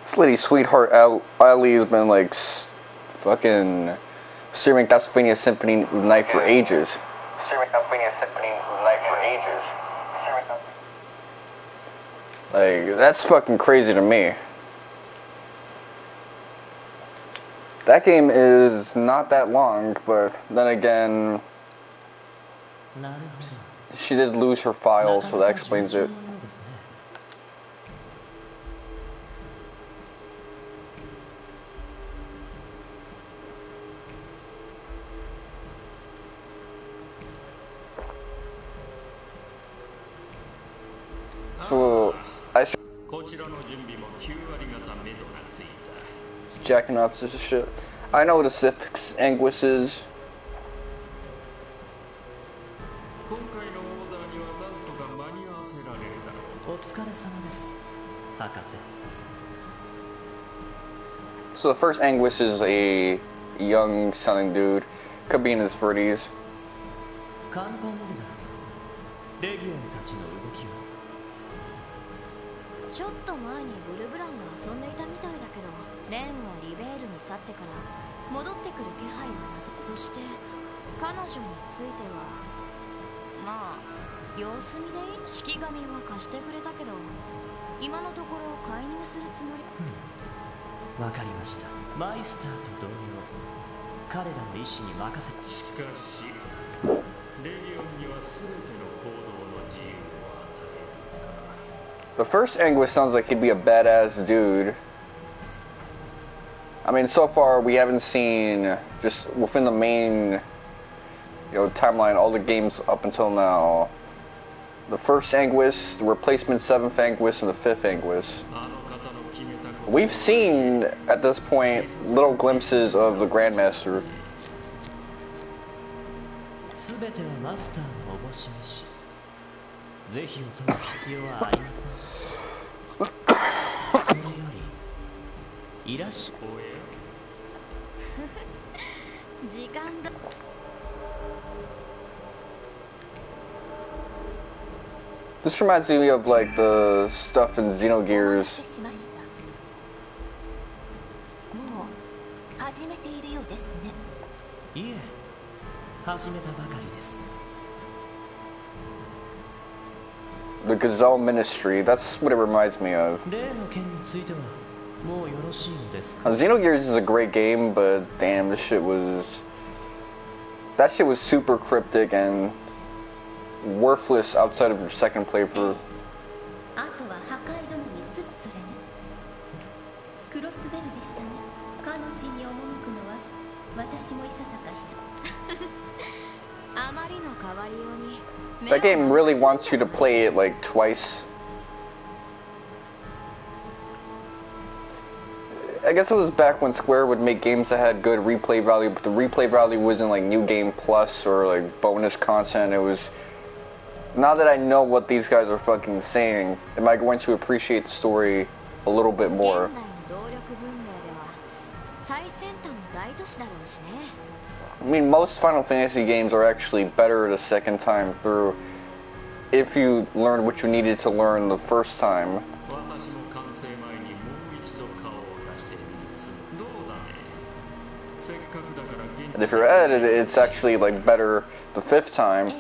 This lady, sweetheart Ali, has been like fucking streaming Castlevania Symphony of the Night for ages. Like, that's fucking crazy to me. That game is not that long, but then again, she did lose her file, so that explains it. So, I jacking off this shit. I know what a six anguish is. So the first anguish is a young sounding dude, could be in his 30s. ちょっと前にブルブランが遊んでいたみたいだけど、レンはリベールに去ってから戻ってくる気配はなさ。そして彼女についてはまあ様子見でいい。式神は貸してくれたけど、今のところ介入するつもり。わかりました。マイスターと同様、彼らの意志に任せ。しかしレギオンには全ての行動の自由。The first Anguish sounds like he'd be a badass dude. I mean, so far we haven't seen, just within the main, timeline, all the games up until now. The first Anguish, the replacement 7th Anguish, and the 5th Anguish. We've seen, at this point, little glimpses of the Grandmaster. This reminds me of like the stuff in Xenogears. The Gazelle Ministry, that's what it reminds me of. Xenogears is a great game, but damn, that shit was super cryptic and worthless outside of your second playthrough. That game really wants you to play it like twice. I guess it was back when Square would make games that had good replay value, but the replay value wasn't like New Game Plus or like bonus content. It was, now that I know what these guys are fucking saying, am I going to appreciate the story a little bit more? I mean, most Final Fantasy games are actually better the second time through if you learned what you needed to learn the first time. And if you're at it, it's actually like better the fifth time.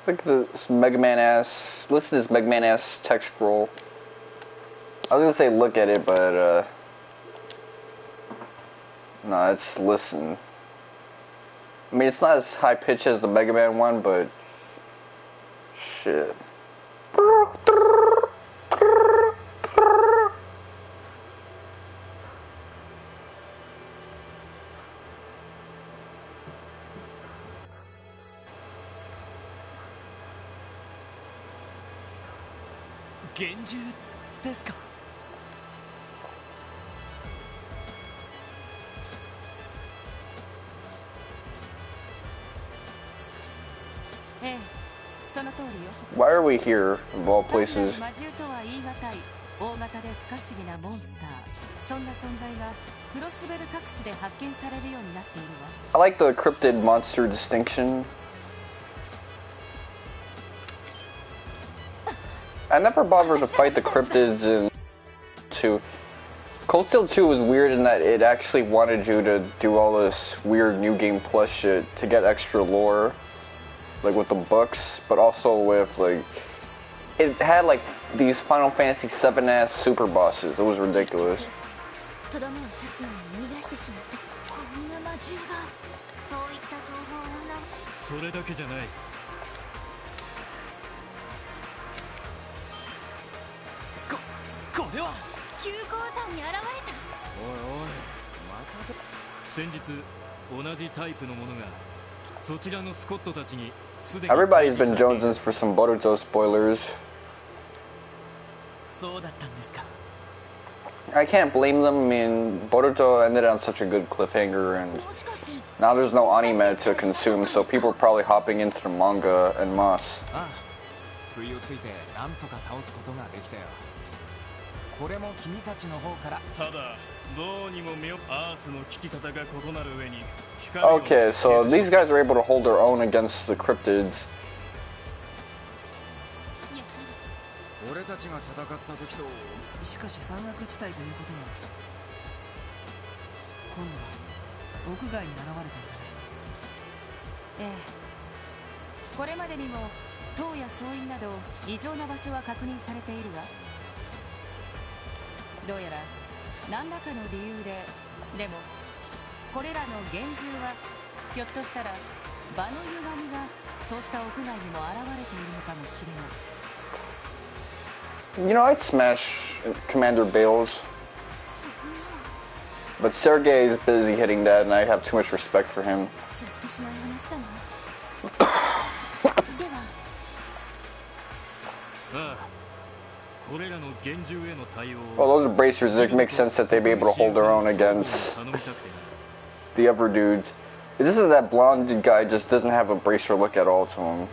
Look at this Mega Man ass. Listen to this Mega Man ass text scroll. I was gonna say look at it, but no, it's listen. I mean, it's not as high pitched as the Mega Man one, but shit. Why are we here, of all places? I like the cryptid monster distinction. I never bothered to fight the cryptids in 2. Cold Steel 2 was weird in that it actually wanted you to do all this weird new game plus shit to get extra lore, like with the books, but also with like, it had like these Final Fantasy 7 ass super bosses. It was ridiculous. Everybody's been jonesing for some Boruto spoilers. I can't blame them. I mean, Boruto ended on such a good cliffhanger, and now there's no anime to consume, so people are probably hopping into the manga en masse. Okay, so these guys were able to hold their own against the cryptids. You know, I'd smash Commander Bales, but Sergei is busy hitting that, and I have too much respect for him. Well, those are bracers. It makes sense that they'd be able to hold their own against the other dudes. This is that blonde guy just doesn't have a bracer look at all to him.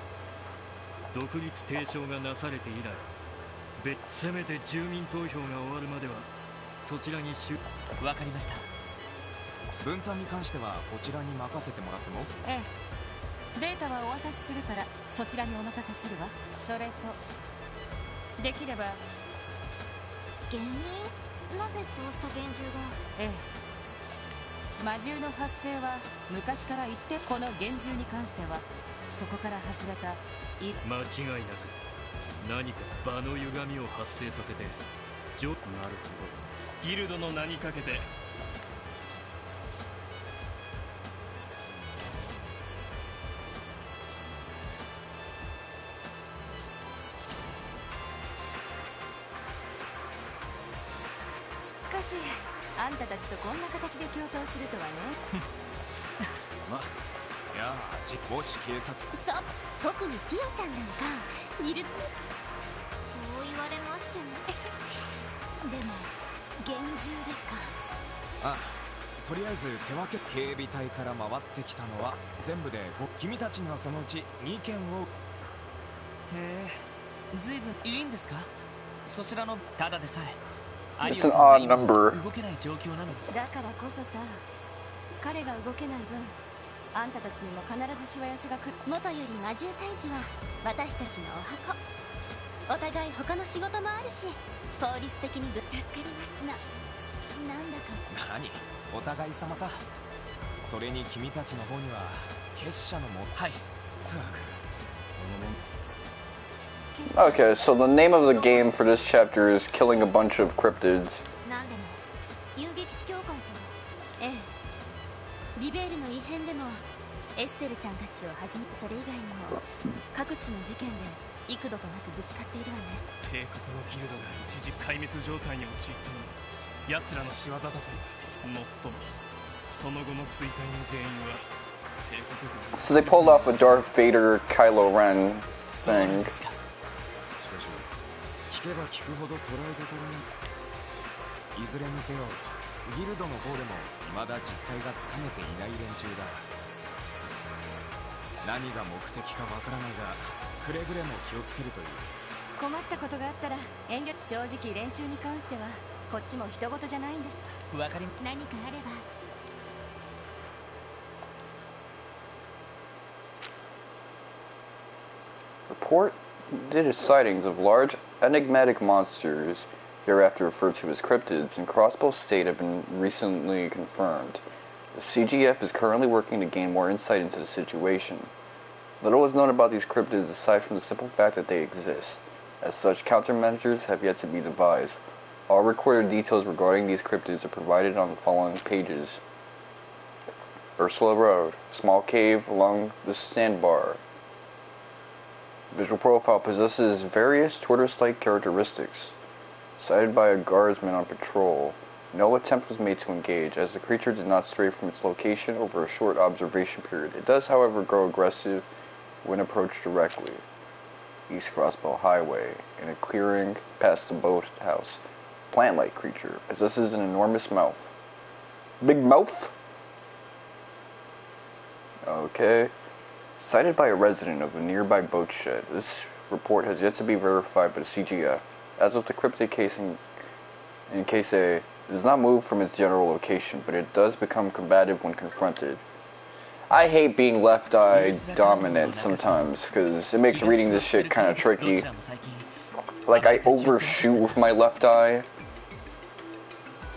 It's an odd number. Okay, so the name of the game for this chapter is Killing a Bunch of Cryptids. So they pulled off a Darth Vader Kylo Ren thing. 何が目的かわからないが、くれぐれも気をつけるといい。困ったことがあったら遠慮。正直連中に関してはこっちも人事じゃないんです。わかり。何かあれば。Reported sightings of large enigmatic monsters, hereafter referred to as cryptids, in Crossbow State have been recently confirmed. The CGF is currently working to gain more insight into the situation. Little is known about these cryptids aside from the simple fact that they exist. As such, countermeasures have yet to be devised. All recorded details regarding these cryptids are provided on the following pages. Ursula Road, small cave along the sandbar. Visual profile possesses various tortoise-like characteristics. Sighted by a guardsman on patrol. No attempt was made to engage, as the creature did not stray from its location over a short observation period. It does, however, grow aggressive when approached directly. East Crossbow Highway, in a clearing past the boathouse. Plant-like creature, possesses an enormous mouth. Big mouth? Okay. Cited by a resident of a nearby boat shed. This report has yet to be verified by the CGF. As with the cryptid case in Case A, it does not move from its general location, but it does become combative when confronted. I hate being left-eye dominant sometimes, because it makes reading this shit kind of tricky. Like, I overshoot with my left eye,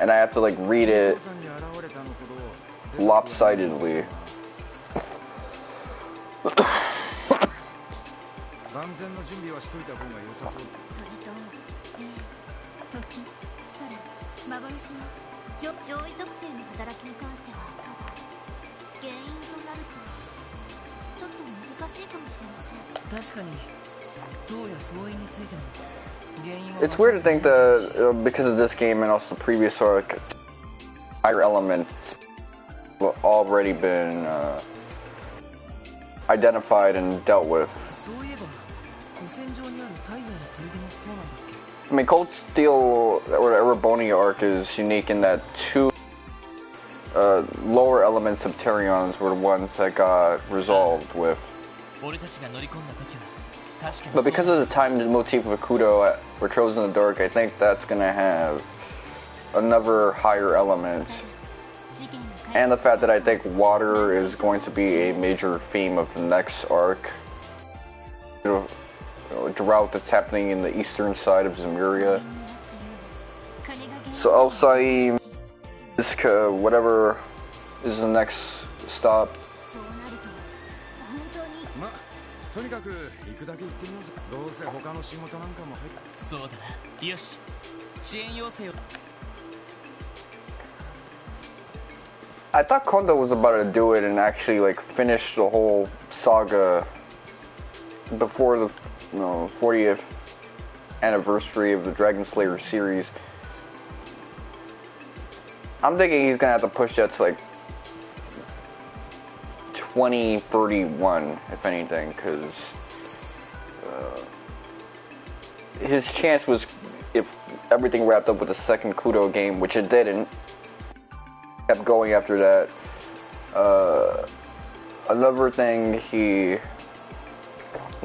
and I have to, like, read it lopsidedly. It's weird to think that because of this game and also the previous arc, higher elements have already been identified and dealt with. I mean, Cold Steel or the Ereboni arc is unique in that two lower elements of Pterions were the ones that got resolved with. But because of the time motif of Akudo or Chosen in the Dark, I think that's gonna have another higher element. And the fact that I think water is going to be a major theme of the next arc. Drought that's happening in the eastern side of Zemuria. So Elsaim, Iska, whatever is the next stop. I thought Kondo was about to do it and actually like finish the whole saga before the 40th anniversary of the Dragon Slayer series. I'm thinking he's gonna have to push that to like 2031, if anything, because his chance was if everything wrapped up with the second Kudo game, which it didn't. Kept going after that. Another thing, he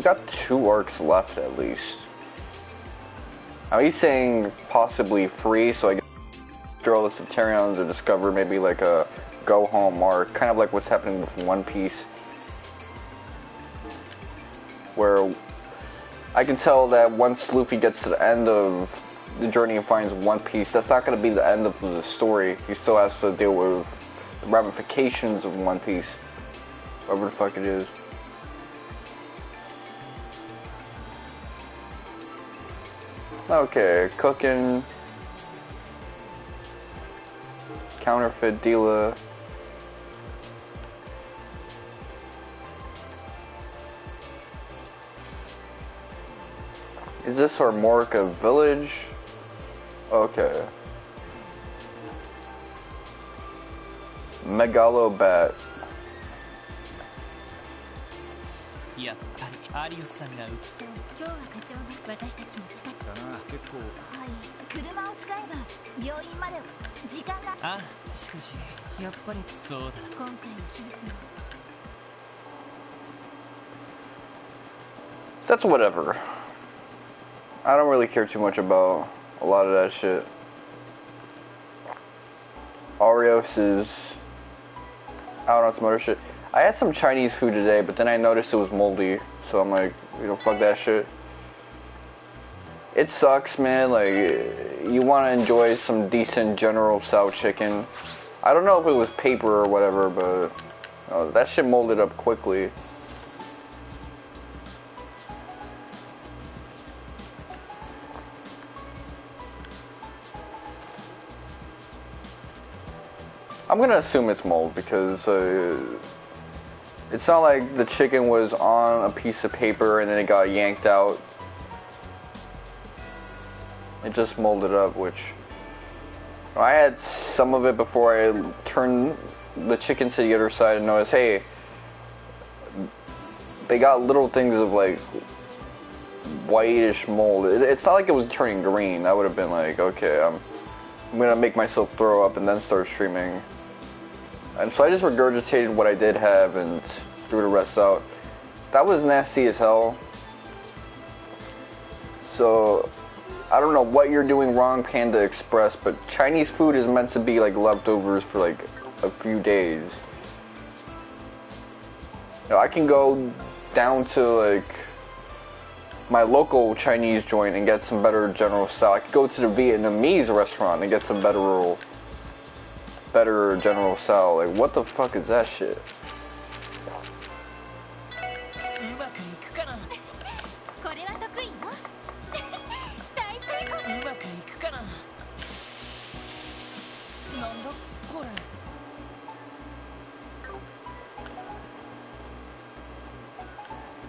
got 2 arcs left at least. Now he's saying possibly 3, so I guess after all the Septerions are discovered, maybe like a go home arc, kind of like what's happening with One Piece, where I can tell that once Luffy gets to the end of the journey and finds One Piece, that's not going to be the end of the story. He still has to deal with the ramifications of One Piece, whatever the fuck it is. Okay, cooking, counterfeit dealer. Is this our Morka village? Okay. Megalobat. That's whatever. I don't really care too much about a lot of that shit. Oreos is out on some other shit. I had some Chinese food today, but then I noticed it was moldy, so I'm like, you know, fuck that shit. It sucks, man. Like, you want to enjoy some decent General Tso chicken. I don't know if it was paper or whatever, but that shit molded up quickly. I'm gonna assume it's mold because it's not like the chicken was on a piece of paper and then it got yanked out. It just molded up, which I had some of it before I turned the chicken to the other side and noticed, hey, they got little things of like whitish mold. It's not like it was turning green. That would have been like, okay, I'm gonna make myself throw up and then start streaming. And so I just regurgitated what I did have and threw the rest out. That was nasty as hell. So I don't know what you're doing wrong, Panda Express, but Chinese food is meant to be like leftovers for like a few days. You know, I can go down to like my local Chinese joint and get some better General Tso. I could go to the Vietnamese restaurant and get some better General Tso. Like, what the fuck is that shit?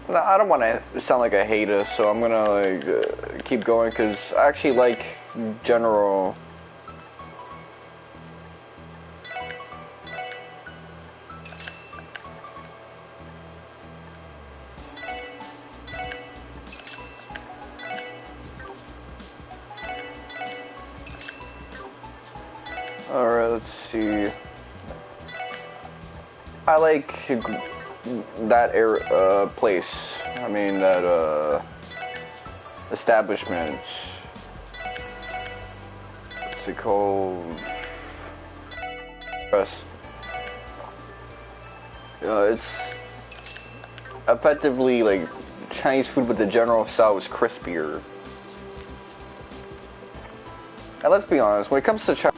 No, I don't want to sound like a hater, so I'm gonna like keep going because I actually like General. Alright, let's see. I like that place. I mean, that establishment. What's it called? Press. It's effectively like Chinese food, but the General Tso is crispier. And let's be honest, when it comes to China,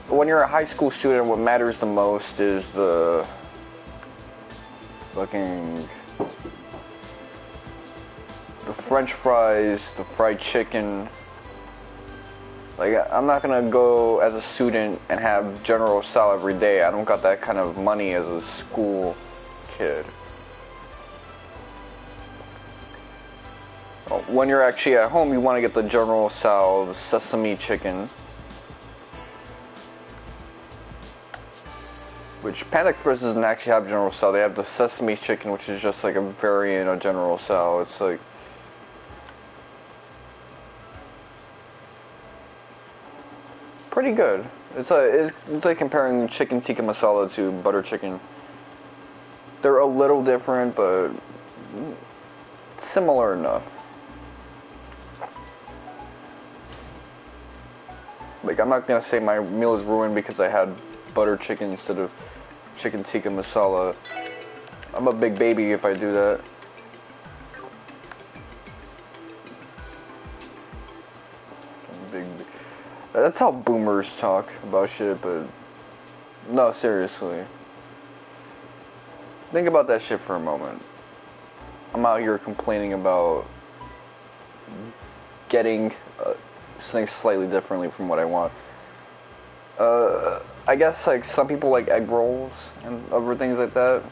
when you're a high school student, what matters the most is the French fries, the fried chicken. Like, I'm not gonna go as a student and have General Tso every day. I don't got that kind of money as a school kid. When you're actually at home, you want to get the General Tso, the sesame chicken. Which Panda Express doesn't actually have General Tso. They have the sesame chicken, which is just like a variant of General Tso. It's like pretty good. It's like comparing chicken tikka masala to butter chicken. They're a little different, but similar enough. Like, I'm not gonna say my meal is ruined because I had butter chicken instead of chicken tikka masala. I'm a big baby if I do that. That's how boomers talk about shit, but no, seriously. Think about that shit for a moment. I'm out here complaining about getting something slightly differently from what I want. I guess like some people like egg rolls and other things like that.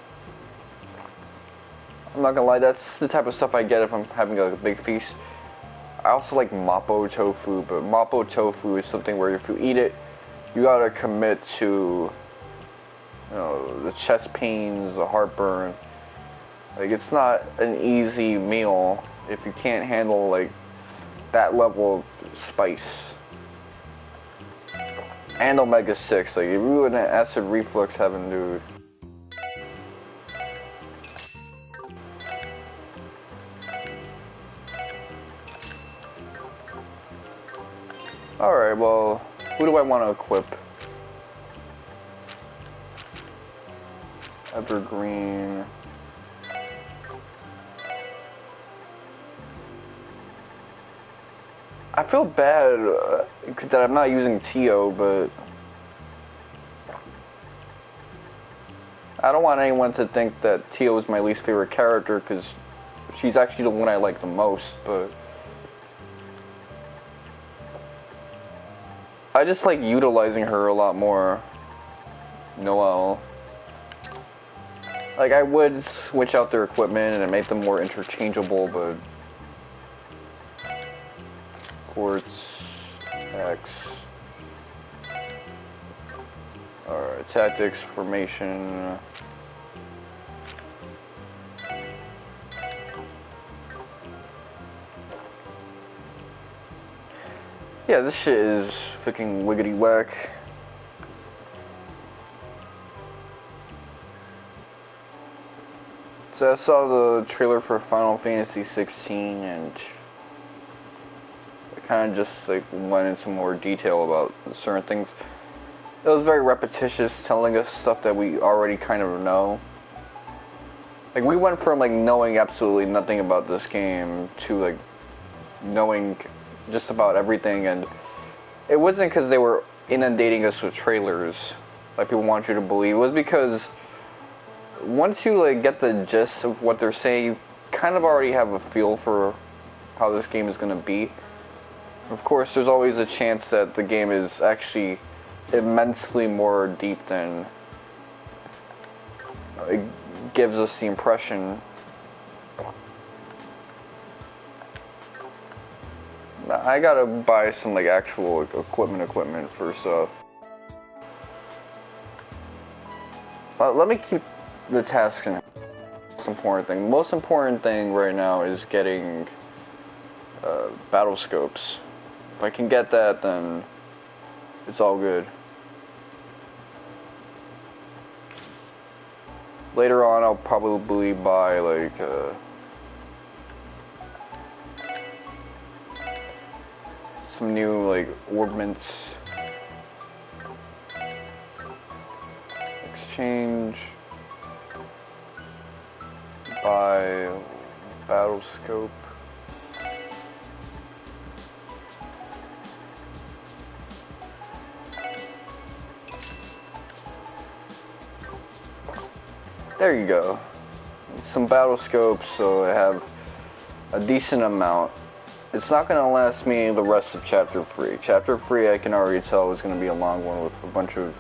I'm not gonna lie, that's the type of stuff I get if I'm having a big feast. I also like mapo tofu, but mapo tofu is something where if you eat it, you gotta commit to, you know, the chest pains, the heartburn. Like, it's not an easy meal if you can't handle like that level of spice. And omega-6, like if you were in an acid reflux heaven, dude. Alright, well, who do I want to equip? Evergreen. I feel bad that I'm not using Tio, but I don't want anyone to think that Tio is my least favorite character, because she's actually the one I like the most, but I just like utilizing her a lot more. Noelle. Like, I would switch out their equipment and make them more interchangeable, but Quartz, X, alright, tactics, formation. Yeah, this shit is freaking wiggity whack. So I saw the trailer for Final Fantasy 16 and it kind of just like went into more detail about certain things. It was very repetitious, telling us stuff that we already kind of know. Like, we went from like knowing absolutely nothing about this game to like knowing just about everything, and it wasn't because they were inundating us with trailers like people want you to believe. It was because once you like get the gist of what they're saying, you kind of already have a feel for how this game is going to be. Of course, there's always a chance that the game is actually immensely more deep than it gives us the impression. I gotta buy some like actual equipment first. Let me keep the tasks in. Most important thing. Most important thing right now is getting battle scopes. If I can get that, then it's all good. Later on, I'll probably buy like some new like orbments. Exchange. Buy battle scope. There you go. Some battle scopes, so I have a decent amount. It's not going to last me the rest of Chapter 3. Chapter 3, I can already tell, is going to be a long one with a bunch of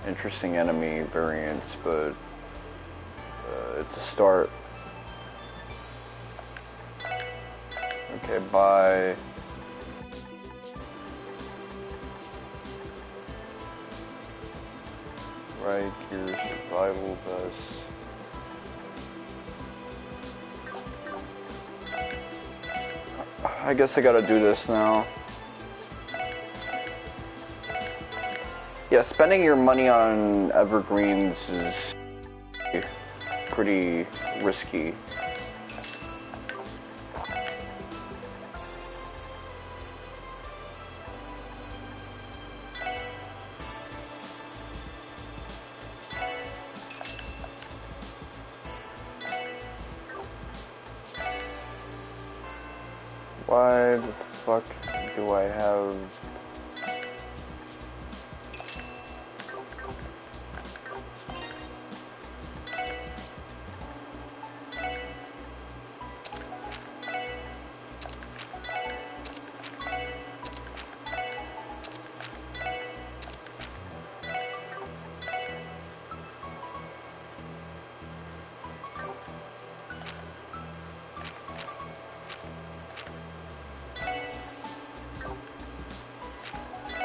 interesting enemy variants, but it's a start. Okay, bye. Right, your survival vest. I guess I gotta do this now. Yeah, spending your money on evergreens is pretty risky. Why the fuck do I have...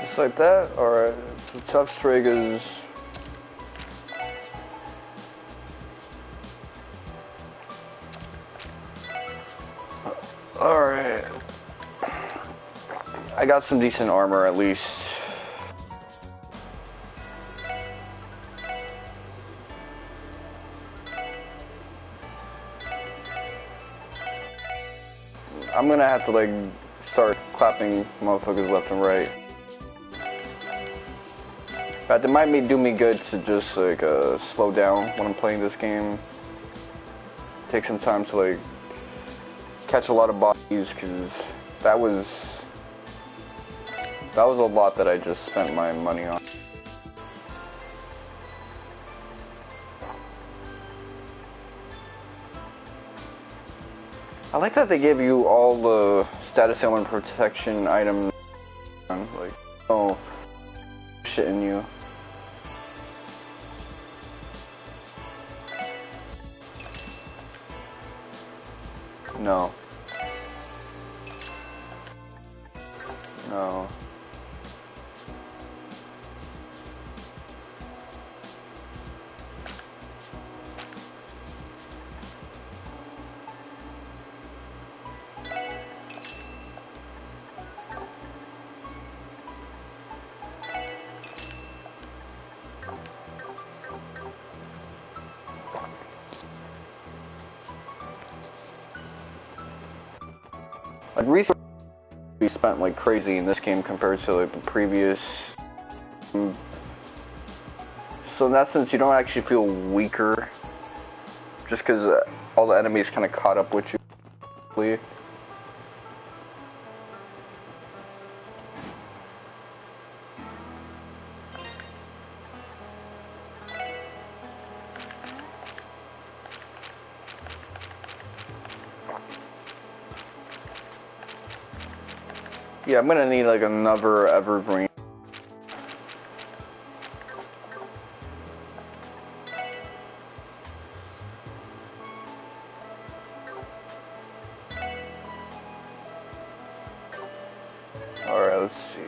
Just like that? Alright, so tough Stragas. Alright. I got some decent armor at least. I'm gonna have to like start clapping motherfuckers left and right. But it might do me good to just like slow down when I'm playing this game. Take some time to like catch a lot of bodies, because that was a lot that I just spent my money on. I like that they gave you all the status element protection items, like, oh, shit in you. No. No. Like, resources we spent like crazy in this game compared to like the previous. So in that sense, you don't actually feel weaker, just because all the enemies kind of caught up with you. Yeah, I'm gonna need like another evergreen. Alright, let's see.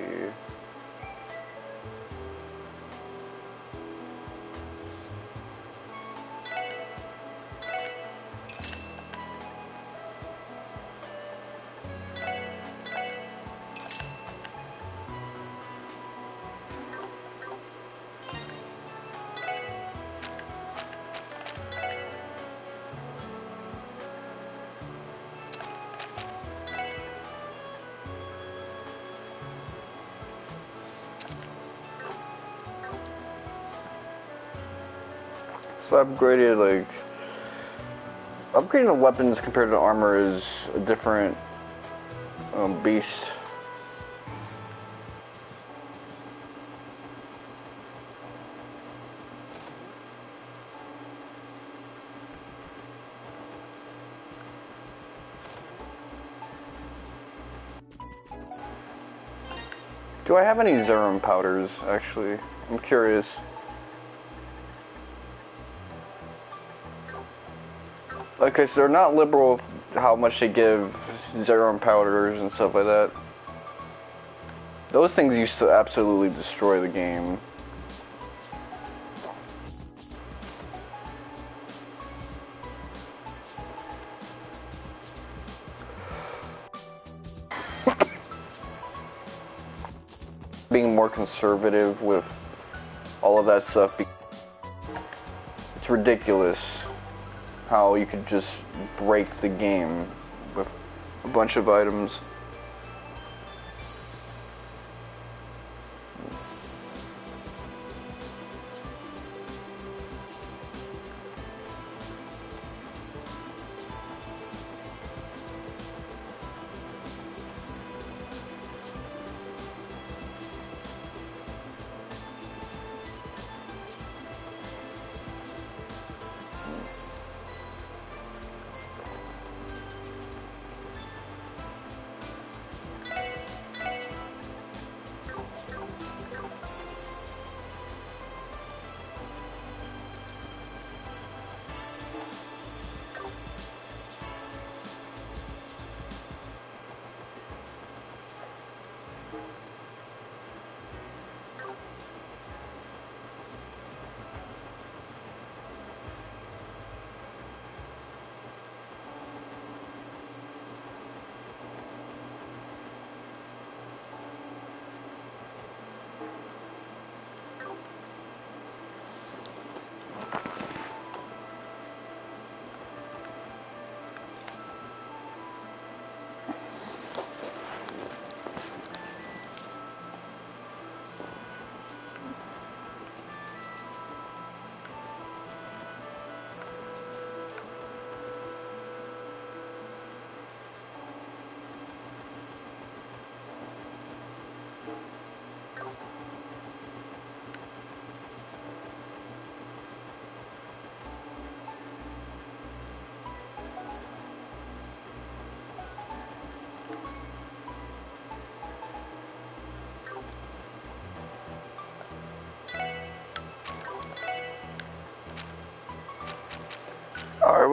So upgrading the weapons compared to armor is a different beast. Do I have any Zerum powders, actually? I'm curious. Okay, so they're not liberal with how much they give Zerum powders and stuff like that. Those things used to absolutely destroy the game. Being more conservative with all of that stuff, it's ridiculous how you could just break the game with a bunch of items.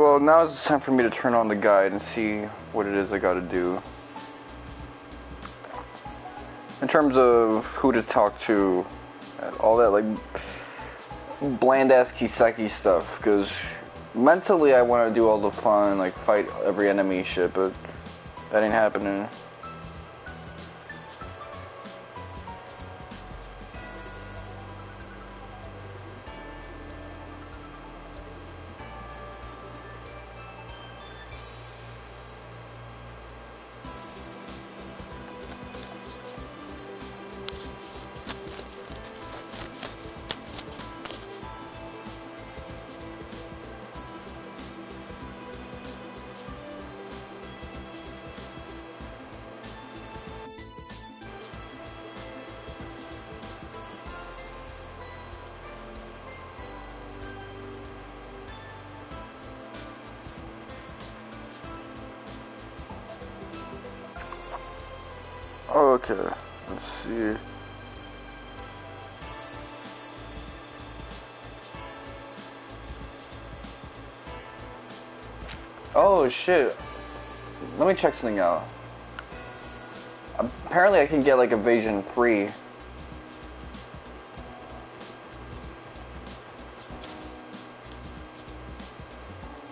well, now it's time for me to turn on the guide and see what it is I gotta do. In terms of who to talk to, and all that, like, bland-ass Kiseki stuff, because mentally I want to do all the fun, like, fight every enemy shit, but that ain't happening. Okay, let's see. Oh shit. Let me check something out. Apparently I can get like evasion free.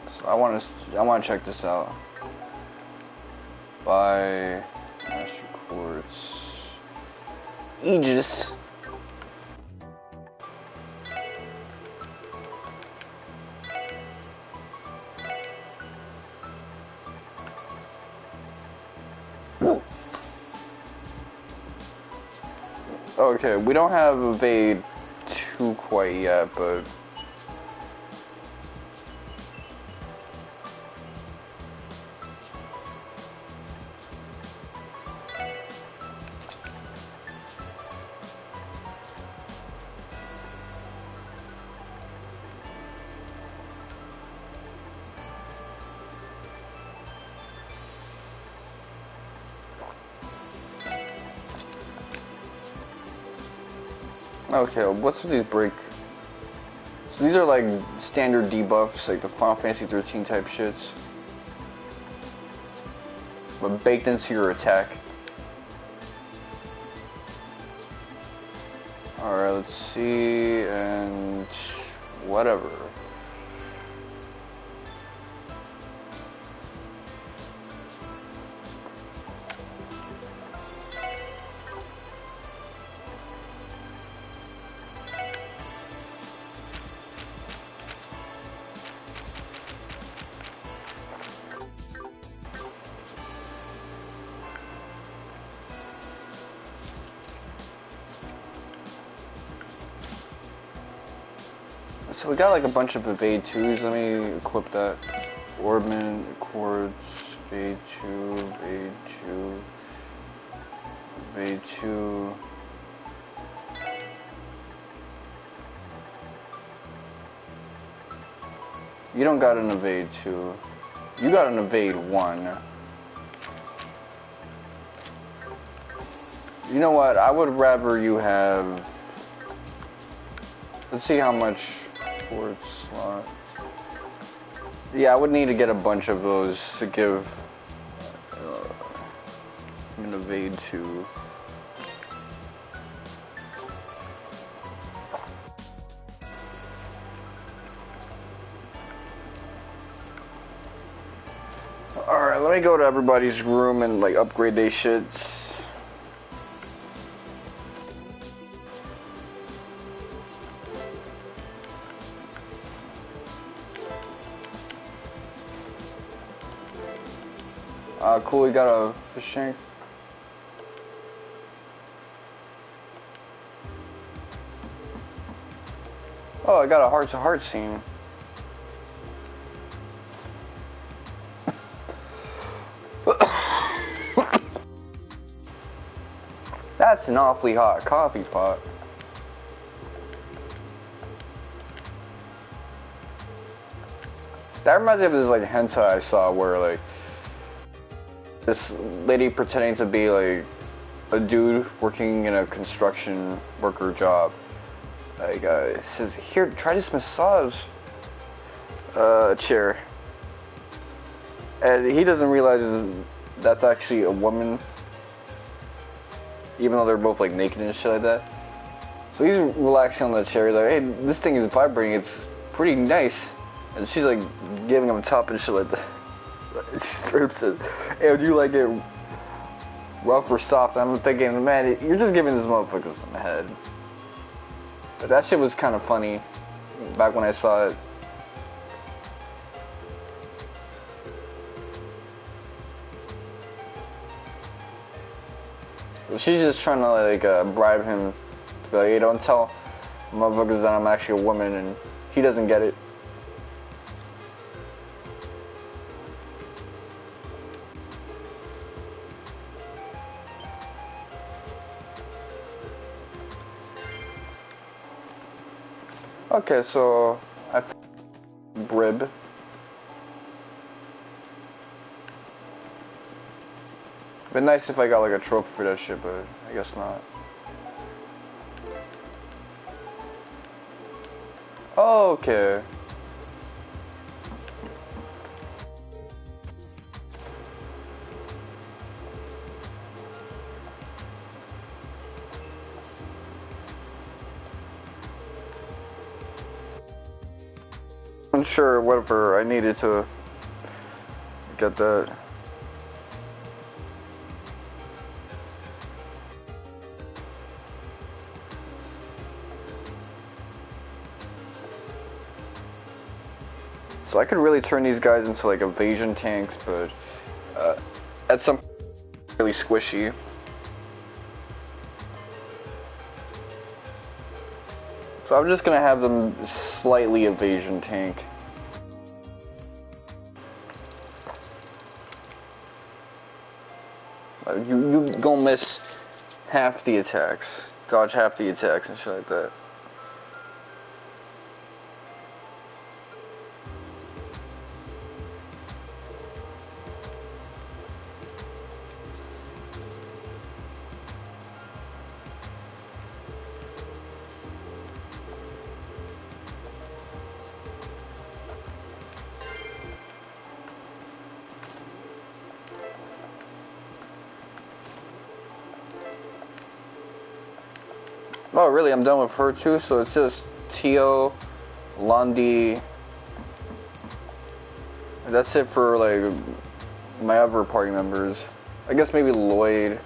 So I want to check this out. By Master Quartz Aegis. Okay, we don't have evade 2 quite yet, but okay, what's with these break? So these are like standard debuffs, like the Final Fantasy 13 type shits, but baked into your attack. Alright, let's see, and whatever. So we got like a bunch of evade 2s. Let me equip that. Orbman, Quartz, evade 2, evade 2, evade 2. You don't got an evade 2. You got an evade 1. You know what? I would rather you have... Let's see how much Quartz slot. Yeah, I would need to get a bunch of those to give an evade 2. Alright, let me go to everybody's room and like upgrade their shits. Cool, we got a fish shank. Oh, I got a heart-to-heart scene. That's an awfully hot coffee pot. That reminds me of this like hentai I saw where like this lady pretending to be like a dude working in a construction worker job. Like it says, here, try this massage chair. And he doesn't realize that's actually a woman, even though they're both like naked and shit like that. So he's relaxing on the chair. He's like, hey, this thing is vibrating. It's pretty nice. And she's like giving him a top and shit like that. She straight up says, hey, do you like it rough or soft? I'm thinking, man, you're just giving this motherfucker some head. But that shit was kind of funny back when I saw it. She's just trying to like bribe him to be like, hey, don't tell motherfuckers that I'm actually a woman, and he doesn't get it. Okay, so I Brib. Been nice if I got like a trophy for that shit, but I guess not. Oh, okay. I'm sure whatever I needed to get that. So I could really turn these guys into like evasion tanks, but at some point, really squishy. So I'm just gonna have them slightly evasion tank. You gonna miss half the attacks, dodge half the attacks and shit like that. Oh, really? I'm done with her too, so it's just Tio, Londi. That's it for like my other party members. I guess maybe Lloyd.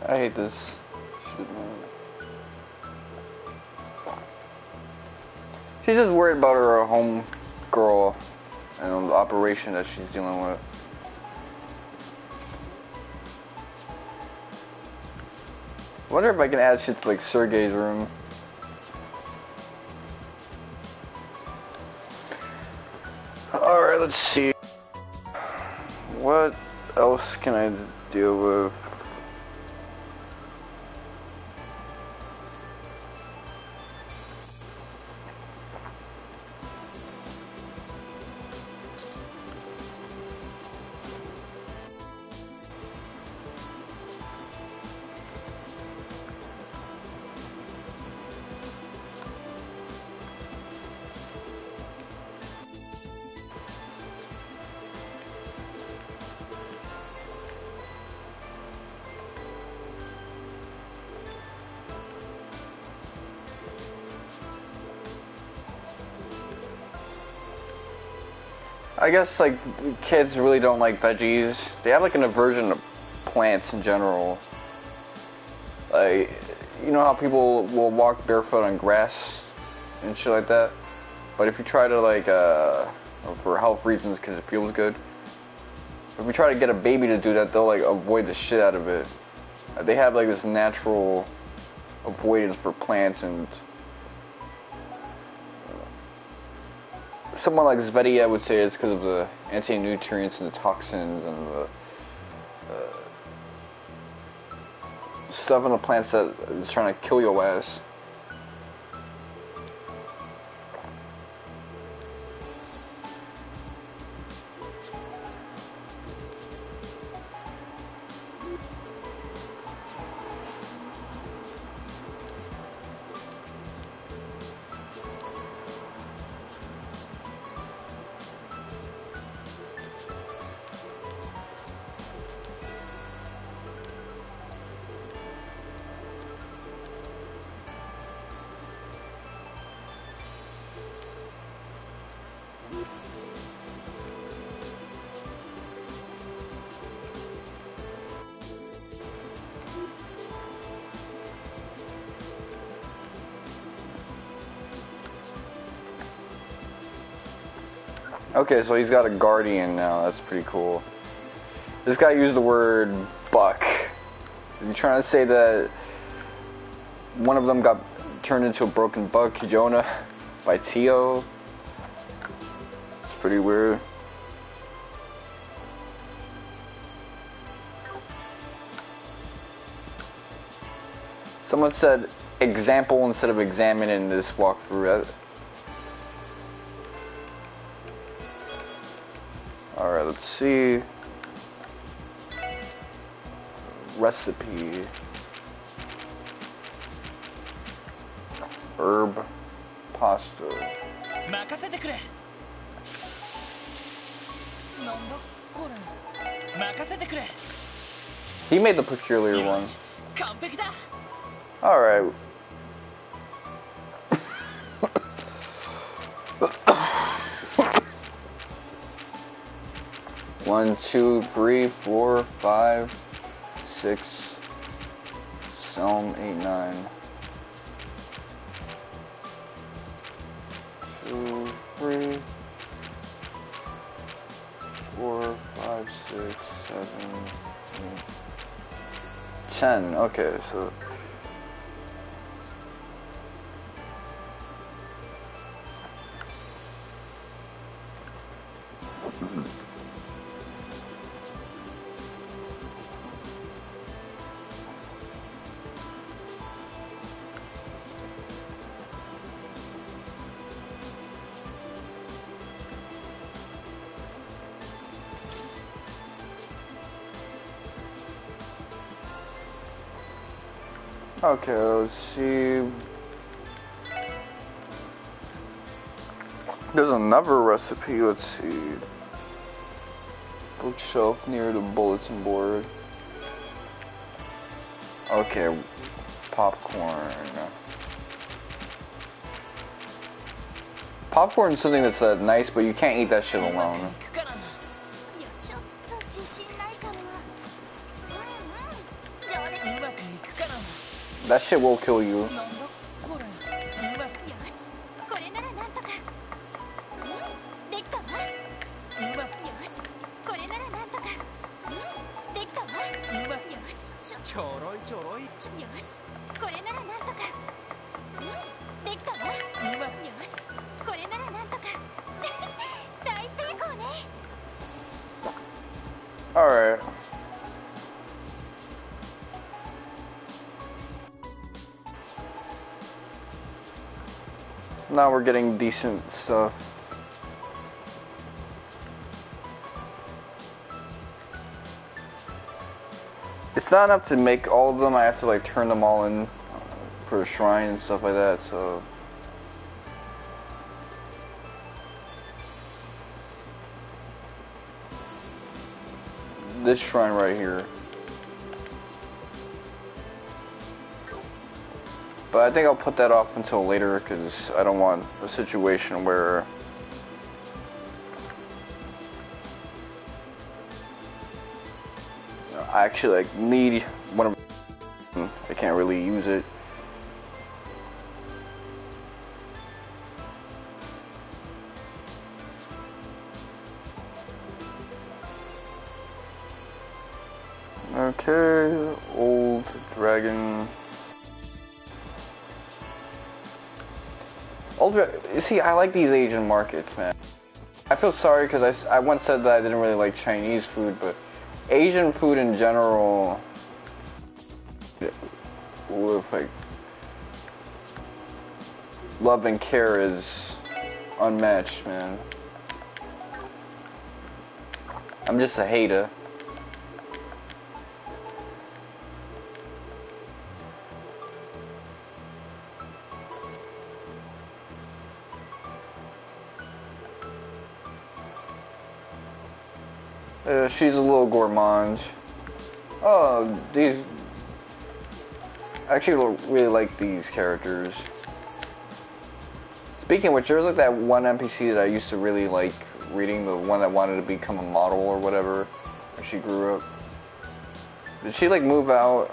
I hate this shit, man. She's just worried about her home girl and the operation that she's dealing with. I wonder if I can add shit to like Sergey's room. Alright, let's see. What else can I deal with? I guess like kids really don't like veggies. They have like an aversion to plants in general. Like, you know how people will walk barefoot on grass and shit like that? But if you try to like, for health reasons because it feels good, if we try to get a baby to do that, they'll like avoid the shit out of it. They have like this natural avoidance for plants, and someone like Zvedia would say it's because of the anti-nutrients and the toxins and the stuff in the plants that is trying to kill your ass. Okay, so he's got a guardian now. That's pretty cool. This guy used the word buck. Is he trying to say that one of them got turned into a broken buck, Jona, by Tio? It's pretty weird. Someone said example instead of examine in this walkthrough. Alright, let's see. Recipe. Herb pasta. He made the peculiar one. Alright. 1, 2, 3, 4, 5, 6, 7, 8, 9. 2, 3, 4, 5, 6, 7, 8, 10. Okay, so. Okay, let's see. There's another recipe, let's see. Bookshelf near the bulletin board. Okay, popcorn. Popcorn is something that's nice, but you can't eat that shit alone. That shit will kill you. Alright. Now we're getting decent stuff. It's not enough to make all of them. I have to like turn them all in for the shrine and stuff like that, so. This shrine right here. But I think I'll put that off until later because I don't want a situation where I actually like need one of them. I can't really use it. Okay, old dragon. See, I like these Asian markets, man. I feel sorry because I once said that I didn't really like Chinese food, but Asian food in general, with like love and care, is unmatched, man. I'm just a hater. She's a little gourmand. Oh, these... I actually really like these characters. Speaking of which, there was like that one NPC that I used to really like reading, the one that wanted to become a model or whatever, when she grew up. Did she like move out?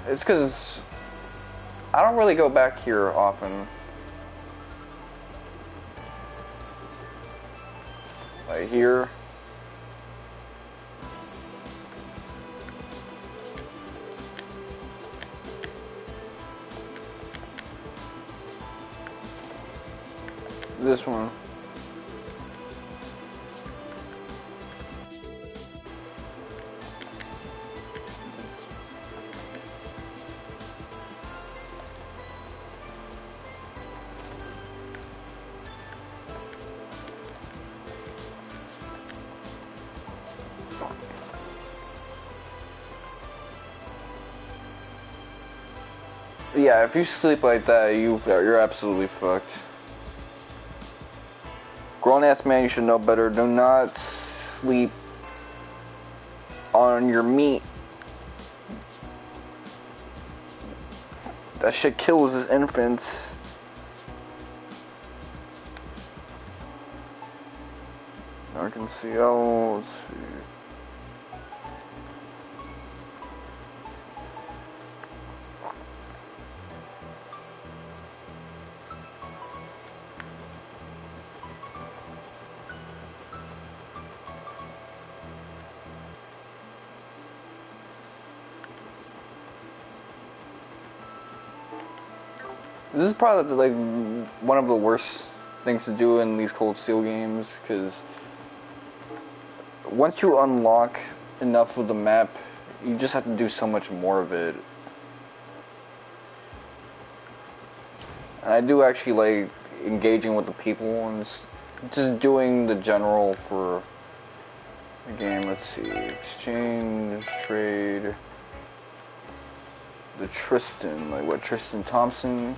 It's because I don't really go back here often. Like here. This one. Yeah, if you sleep like that, you're absolutely fucked. Grown-ass man, you should know better. Do not sleep on your meat. That shit kills his infants. I can see. Oh, let's see. This is probably like one of the worst things to do in these Cold Steel games, because once you unlock enough of the map, you just have to do so much more of it. And I do actually like engaging with the people and just doing the general for the game. Let's see, exchange, trade, the Tristan, like what, Tristan Thompson?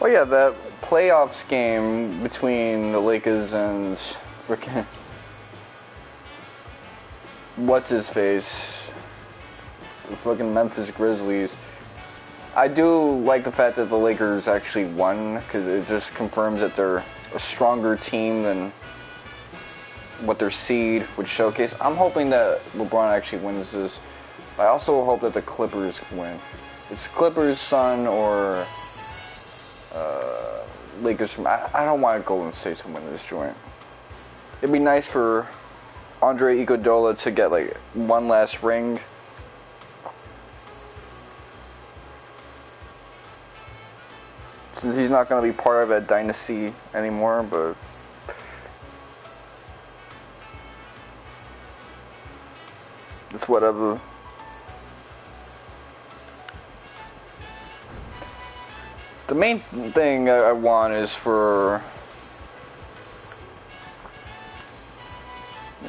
Oh yeah, that playoffs game between the Lakers and frickin' what's his face, the fucking Memphis Grizzlies. I do like the fact that the Lakers actually won, because it just confirms that they're a stronger team than what their seed would showcase. I'm hoping that LeBron actually wins this. I also hope that the Clippers win. It's Clippers, Sun, or Lakers from... I don't want Golden State to win this joint. It'd be nice for Andre Iguodala to get like one last ring. Since he's not going to be part of that dynasty anymore, but... it's whatever. The main thing I want is for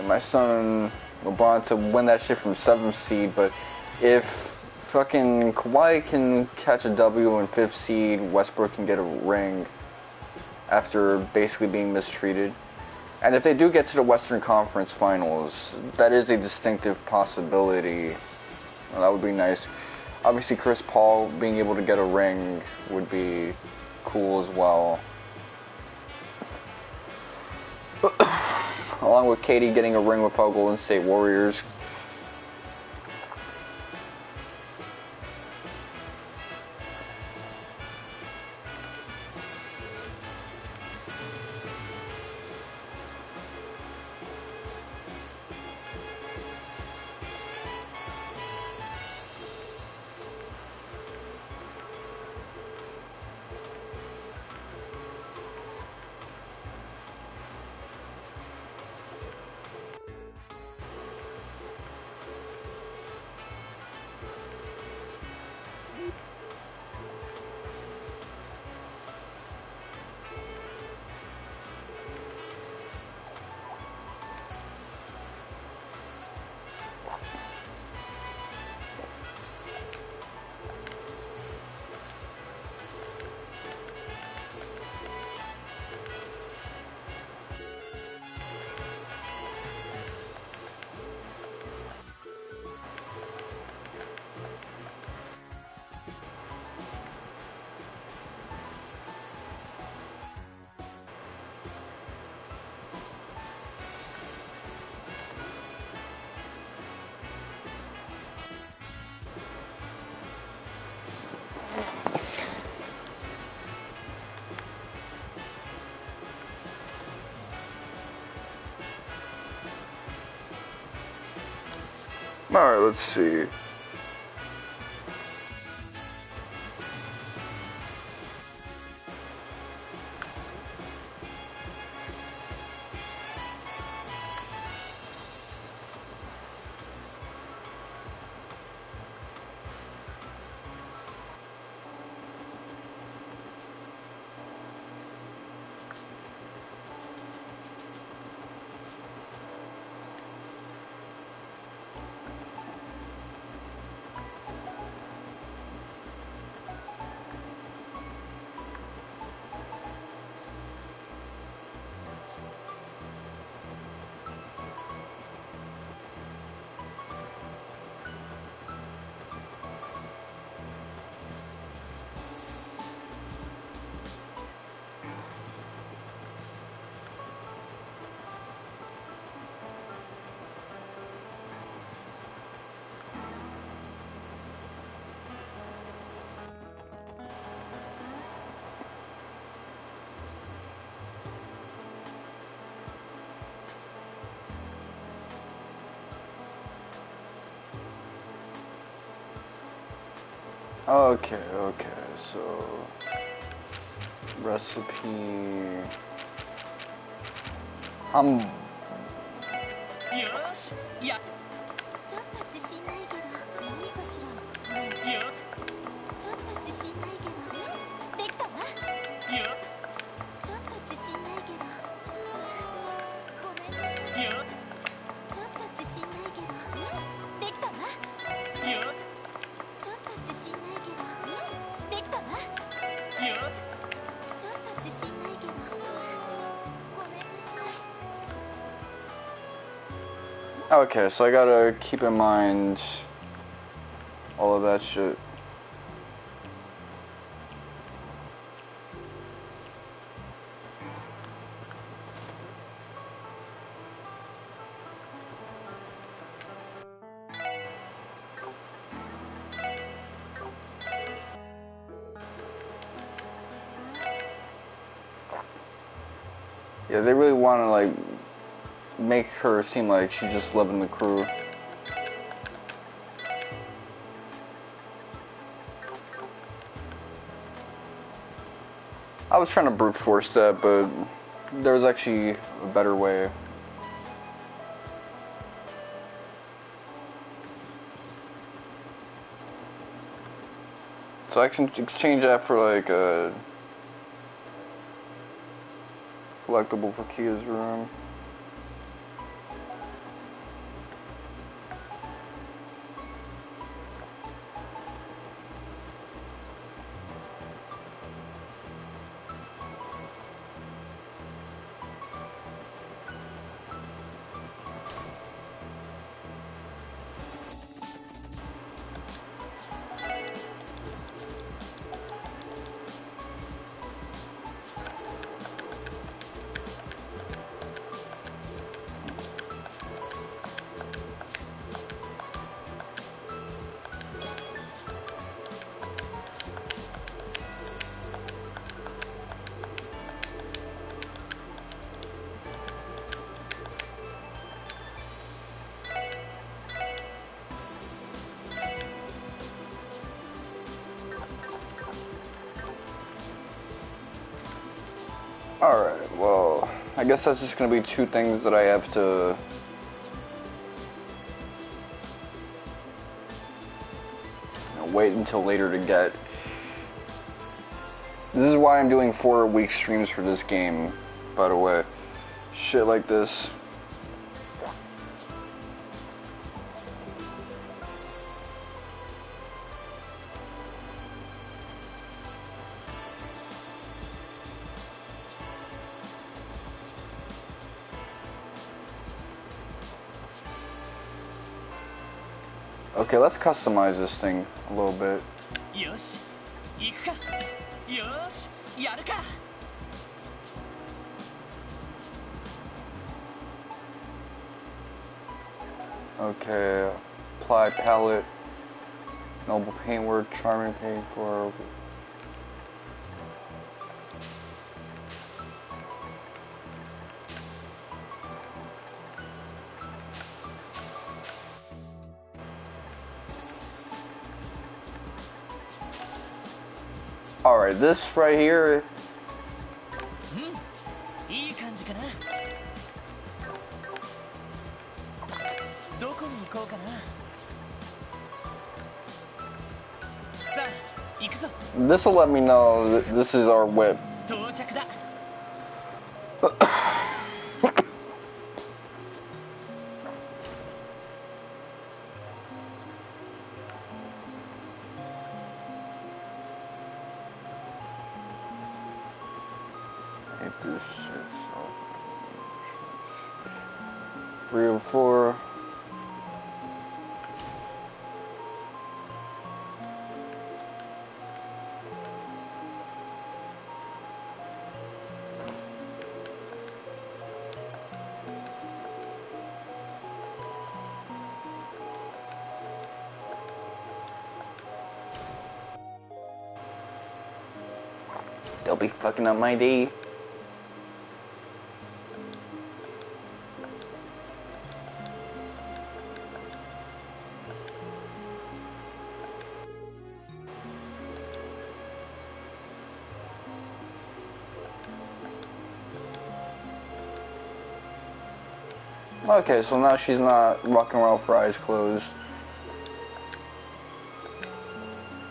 my son LeBron to win that shit from 7th seed, but if fucking Kawhi can catch a W in 5th seed, Westbrook can get a ring after basically being mistreated. And if they do get to the Western Conference Finals, that is a distinctive possibility. Well, that would be nice. Obviously, Chris Paul being able to get a ring would be cool as well. Along with Katie getting a ring with our Golden State Warriors. Alright, let's see. Okay, so recipe. I'm しやっちょっと自信ないけど何かしらよっちょっと自信ないけどできたわよっちょっと自信ないけどごめんなさいよっちょっと自信ないけどできたわよっちょっと自信ないけどできたわよっちょっと自信ないけどごめんなさい okay, so I gotta keep in mind all of that shit. Yeah, they really want to like make her seem like she's just loving the crew. I was trying to brute force that, but there was actually a better way. So I can exchange that for like a collectible for Kia's room. Alright, well, I guess that's just gonna be two things that I have to wait until later to get. This is why I'm doing 4-week streams for this game, by the way. Shit like this. Okay, let's customize this thing a little bit. よし行くかよーしやるか Okay, apply palette, noble paintwork, charming paint for. Alright, this right here. いい感じかなどこに行こうかなさあ行くぞ This will let me know that this is our whip. 到着だ Hate this shit so. 304. They'll be fucking up my day. Okay, so now she's not walking around with her eyes closed.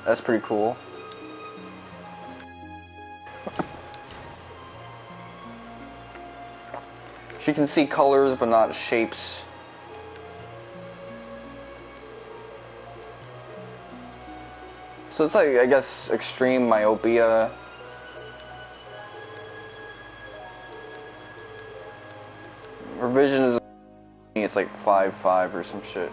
That's pretty cool. She can see colors but not shapes. So it's like, I guess, extreme myopia. Her vision is, it's like 5.5 or some shit.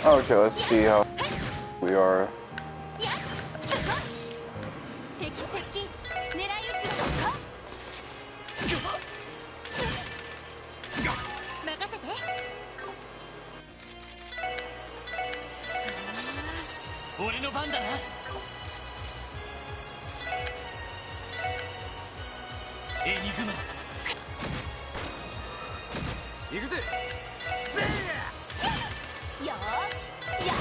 Okay, let's see how we are. 敵接近狙い撃つぞ任せて俺の番だな。エニグマ行くぜ。よーしやー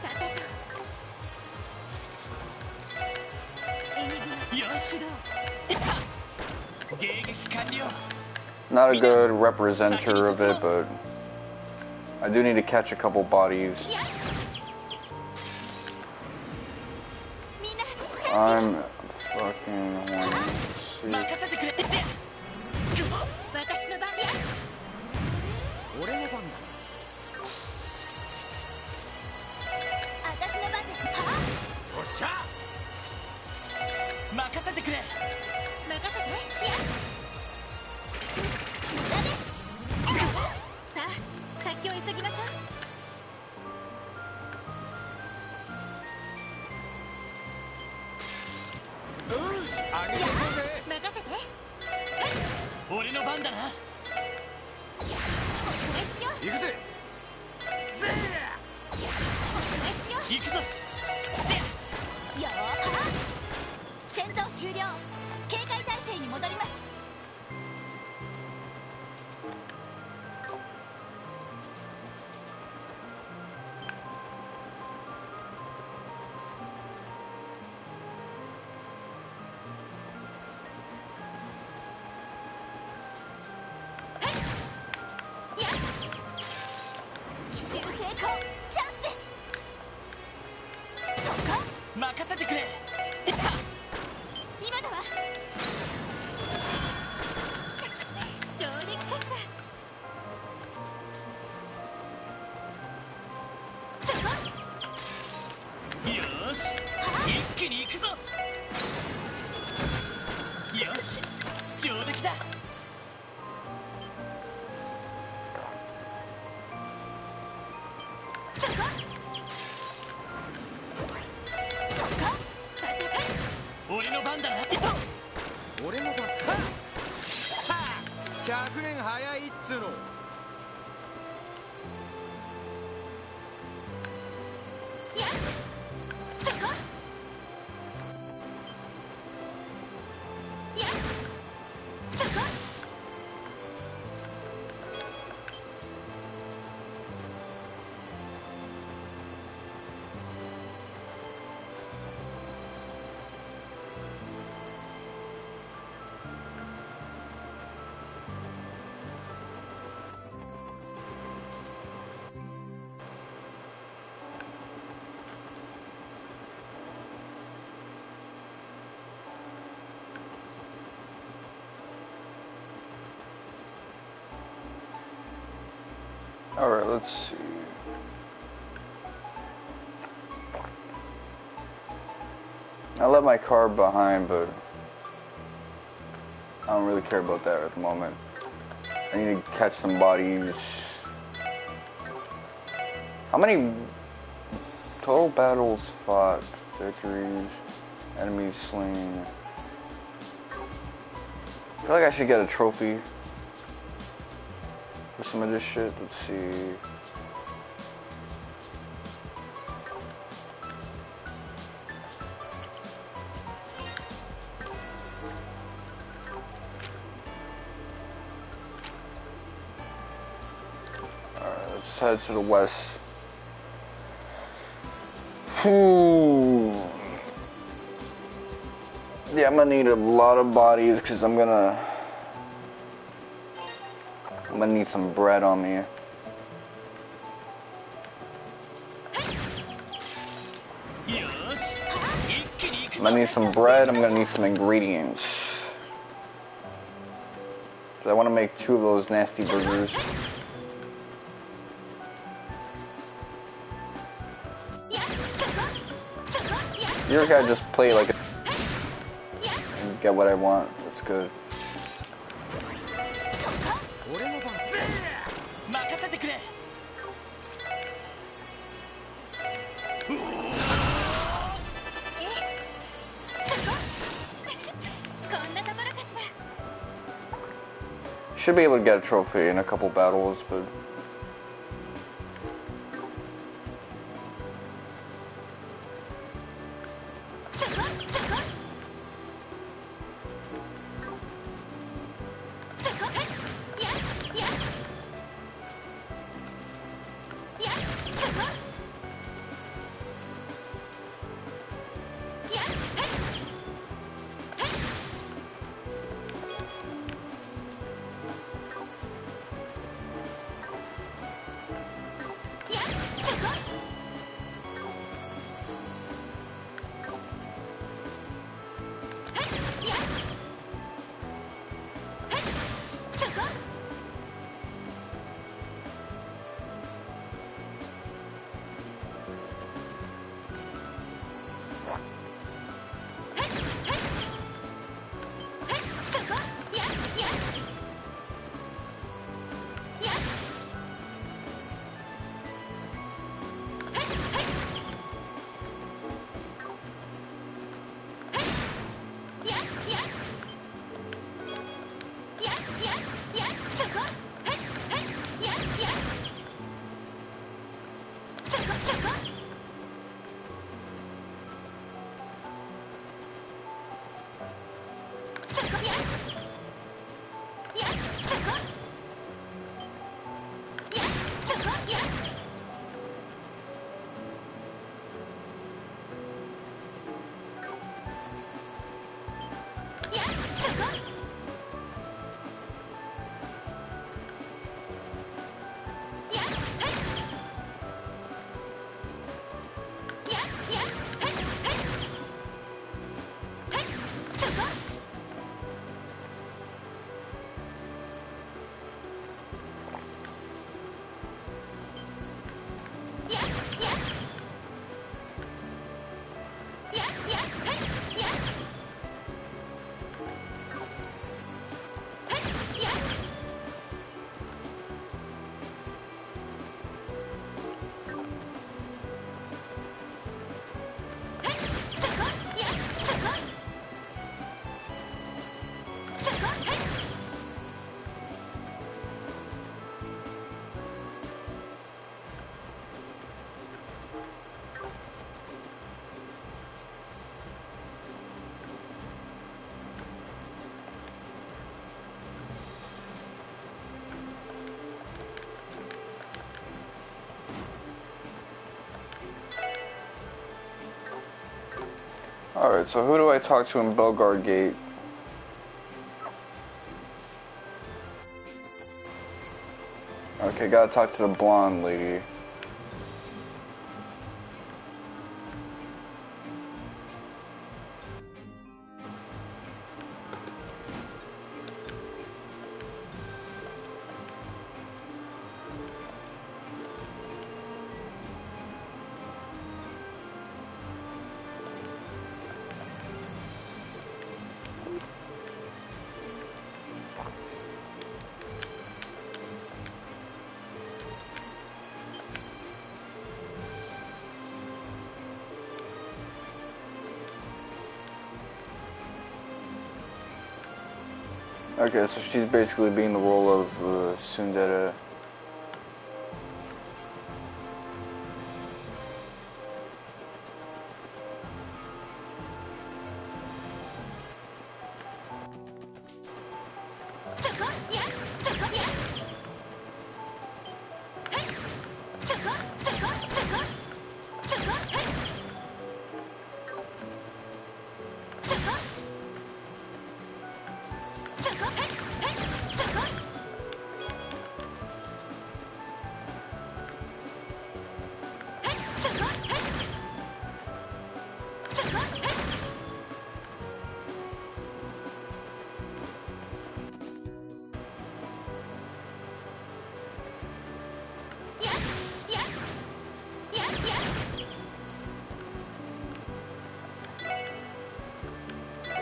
さてとエニグマよし起動迎撃完了。 Not a good representer of it, but I do need to catch a couple bodies. やっみんなチャン I'm fucking horny. Let's 任 see. せてくれ。ス私の番や俺の番だ。私の番ですはおっしゃ任せてくれ。任せてや無駄ですさあ先を急ぎましょよし、あげていこうぜ。う任せて俺の番だな。お願いしよう行くぜ。お願いしよ行くぞ。うよーは戦闘終了警戒態勢に戻ります 奇襲成功チャンスですそこ任せてくれ。今だわ上陸かしらそこよーし一気に行くぞ。よし上出来だ。そこそこさてと俺の番だな。俺の番。はっ100年早いっつうの。やっそこやっそこ Alright, let's see. I left my car behind, but I don't really care about that at the moment. I need to catch some bodies. How many total battles fought, victories, enemies slain? I feel like I should get a trophy for some of this shit. Let's see. Alright, let's head to the west. Yeah, I'm gonna need a lot of bodies because I'm gonna need some bread on me. I'm gonna need some bread, I'm gonna need some ingredients. I want to make 2 of those nasty burgers. You ever gotta just play like a and get what I want? That's good. 任せてくれ。should be able to get a trophy in a couple battles, but... Alright, so who do I talk to in Belgard Gate? Okay, gotta talk to the blonde lady. Okay, so she's basically being the role of Tsundere.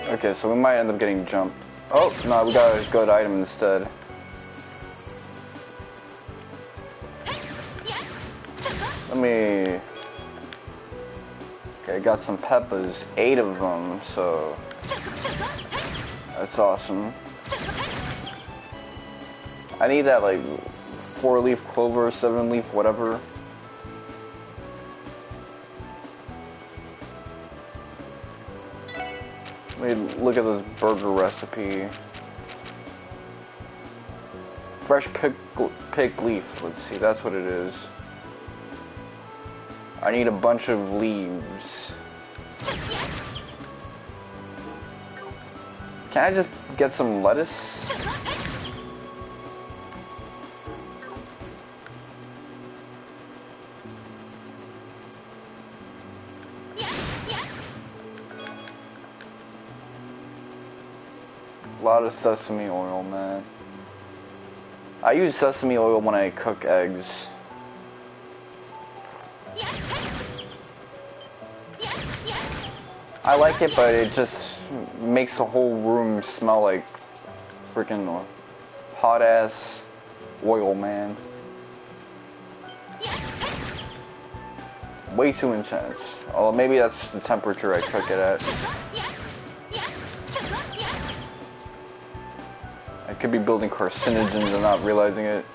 Okay, so we might end up getting jumped. Oh, no, we got a good item instead. Let me... Okay, I got some peppers, 8 of them, so... That's awesome. I need that like 4-leaf clover, 7-leaf, whatever. Let me look at this burger recipe. Fresh picked leaf. Let's see, that's what it is. I need a bunch of leaves. Can I just get some lettuce? A lot of sesame oil, man. I use sesame oil when I cook eggs. I like it, but it just makes the whole room smell like freaking hot ass oil, man. Way too intense. Oh, maybe that's the temperature I cook it at. I could be building carcinogens and not realizing it.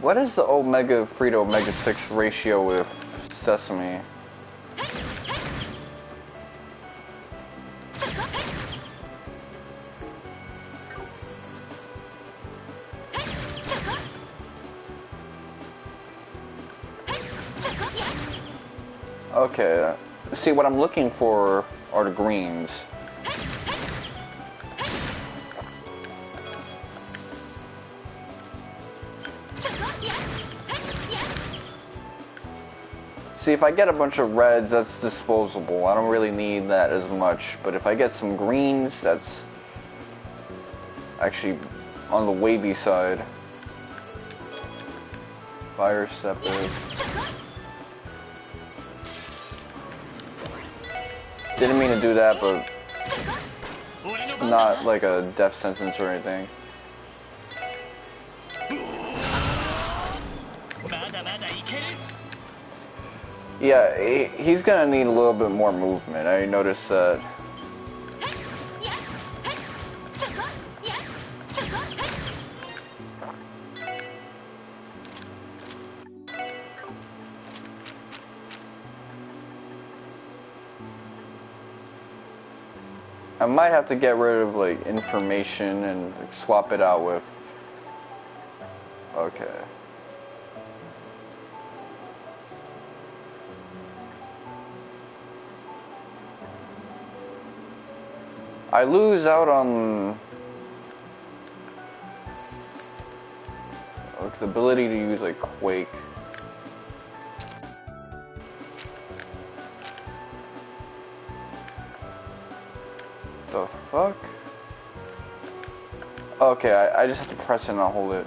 What is the omega 3 to omega 6 ratio with sesame? Okay, see what I'm looking for are the greens. See, if I get a bunch of reds, that's disposable. I don't really need that as much. But if I get some greens, that's actually on the wavy side. Fire scepter. Didn't mean to do that, but it's not like a death sentence or anything. Yeah, he's gonna need a little bit more movement. I noticed that. I might have to get rid of like information and like, swap it out with. Okay. I lose out on like, the ability to use like Quake. The fuck? Okay, I just have to press it and not hold it.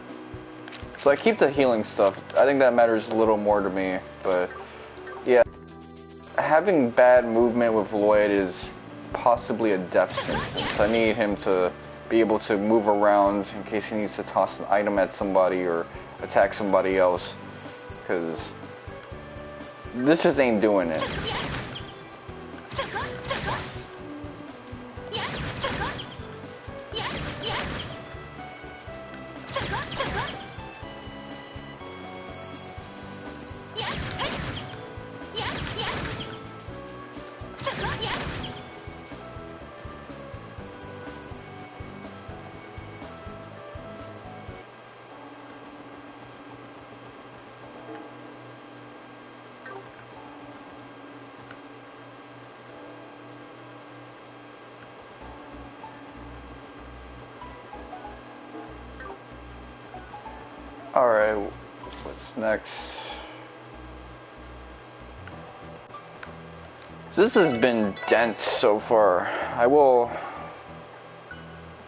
So I keep the healing stuff. I think that matters a little more to me, but yeah. Having bad movement with Lloyd is possibly a death sentence. I need him to be able to move around in case he needs to toss an item at somebody or attack somebody else, because this just ain't doing it. Alright, what's next? This has been dense so far. I will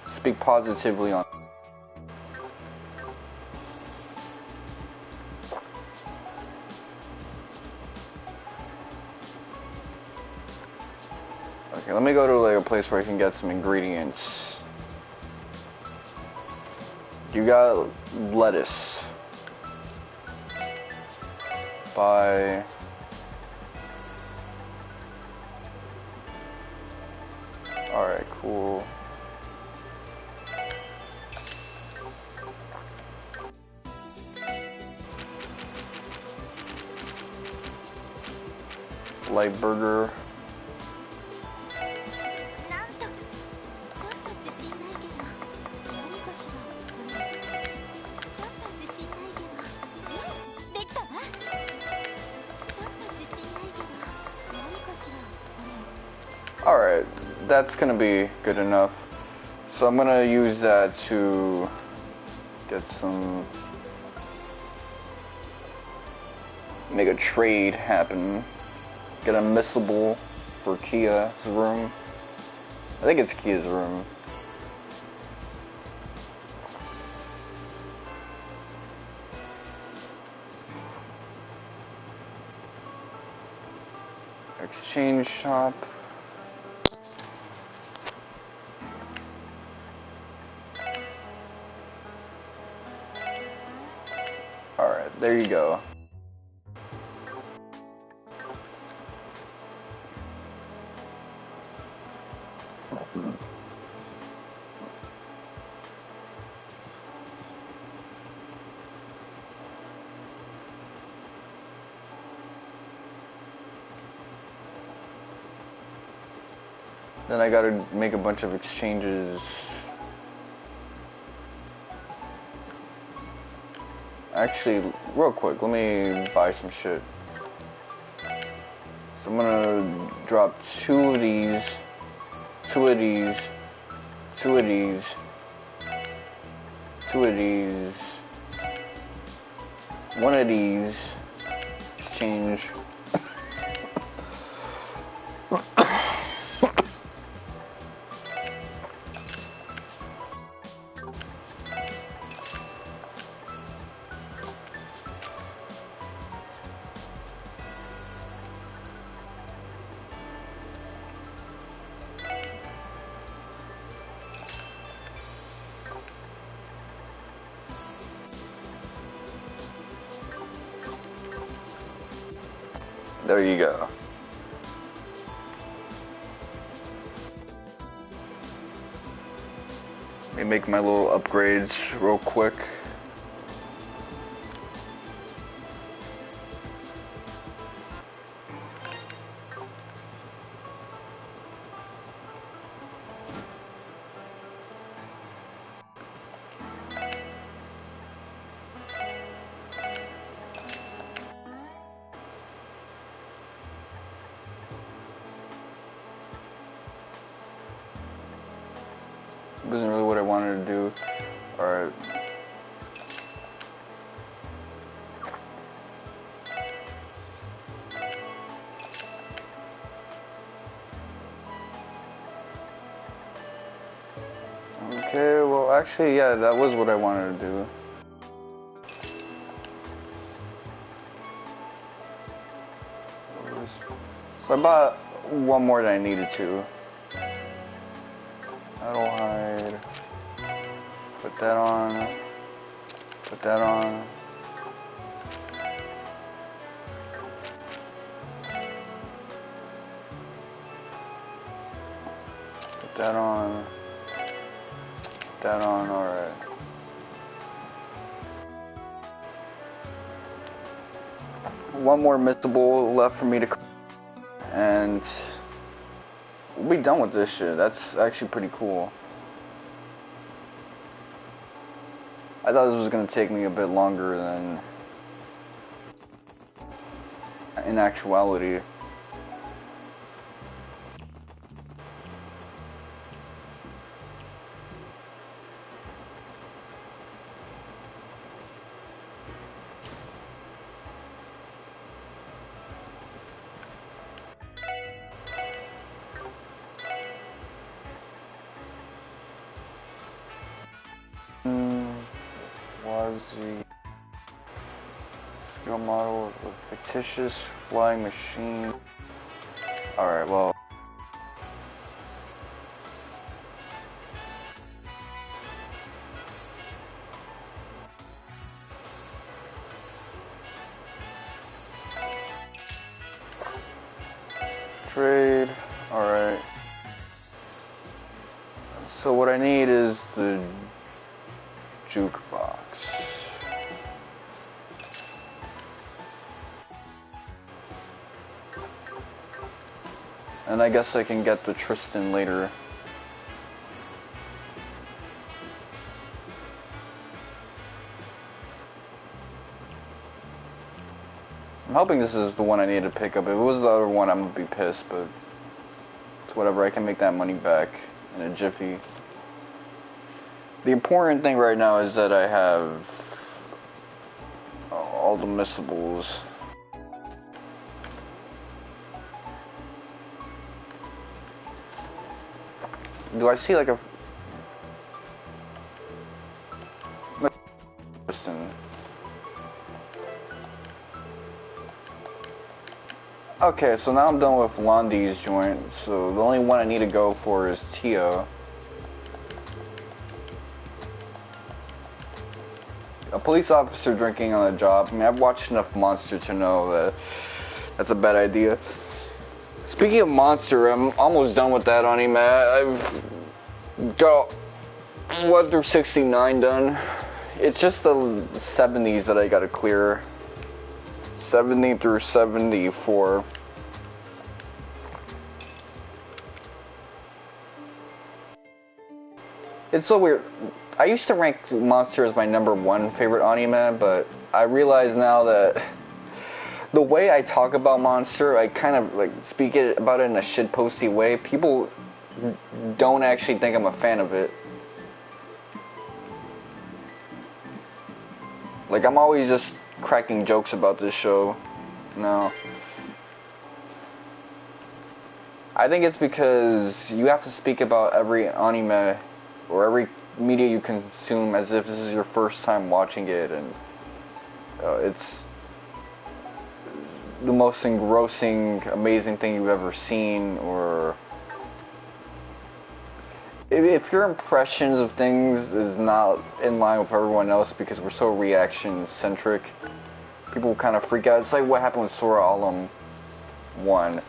speak positively on. Okay, let me go to like a place where I can get some ingredients. You got lettuce. Buy Alright, cool. Light burger. なんとちょっと自信ないけど何かしらこれちょっと自信ないけどできたわちょっと自信ないけど何かしらこれ Alright, that's gonna be good enough. So I'm gonna use that to get some, make a trade happen. Get a missable for Kia's room. I think it's Kia's room. Exchange shop. Alright, there you go. Then I gotta make a bunch of exchanges. Actually, real quick, let me buy some shit. So I'm gonna drop two of these, two of these, two of these, two of these, one of these, exchange. There you go. Let me make my little upgrades real quick. Wasn't really what I wanted to do. Alright. Okay, well actually yeah, that was what I wanted to do. So I bought one more than I needed to. That'll hide. Put that on. Put that on. Put that on. Put that on, alright. One more missable left for me to, and we'll be done with this shit. That's actually pretty cool. I thought this was gonna take me a bit longer than in actuality. Was the skill model of a fictitious flying machine? Alright, well. Trade, alright. So what I need is the jukebox. And I guess I can get the Tristan later. I'm hoping this is the one I need to pick up. If it was the other one, I'm gonna be pissed, but it's whatever. I can make that money back in a jiffy. The important thing right now is that I have all the missables. Do I see like a person? Okay, so now I'm done with Londy's joint, so the only one I need to go for is Tia. A police officer drinking on the job. I mean, I've watched enough Monster to know that that's a bad idea. Speaking of Monster, I'm almost done with that anime. I've got 1 through 69 done. It's just the 70s that I gotta clear. 70 through 74. It's so weird. I used to rank Monster as my #1 favorite anime, but I realize now that the way I talk about Monster, I kind of like speak about it in a shitposty way. People don't actually think I'm a fan of it. Like, I'm always just cracking jokes about this show. No. I think it's because you have to speak about every anime or every media you consume as if this is your first time watching it, and it's the most engrossing, amazing thing you've ever seen, or if your impressions of things is not in line with everyone else because we're so reaction centric, people kind of freak out. It's like what happened with Sora Alam 1.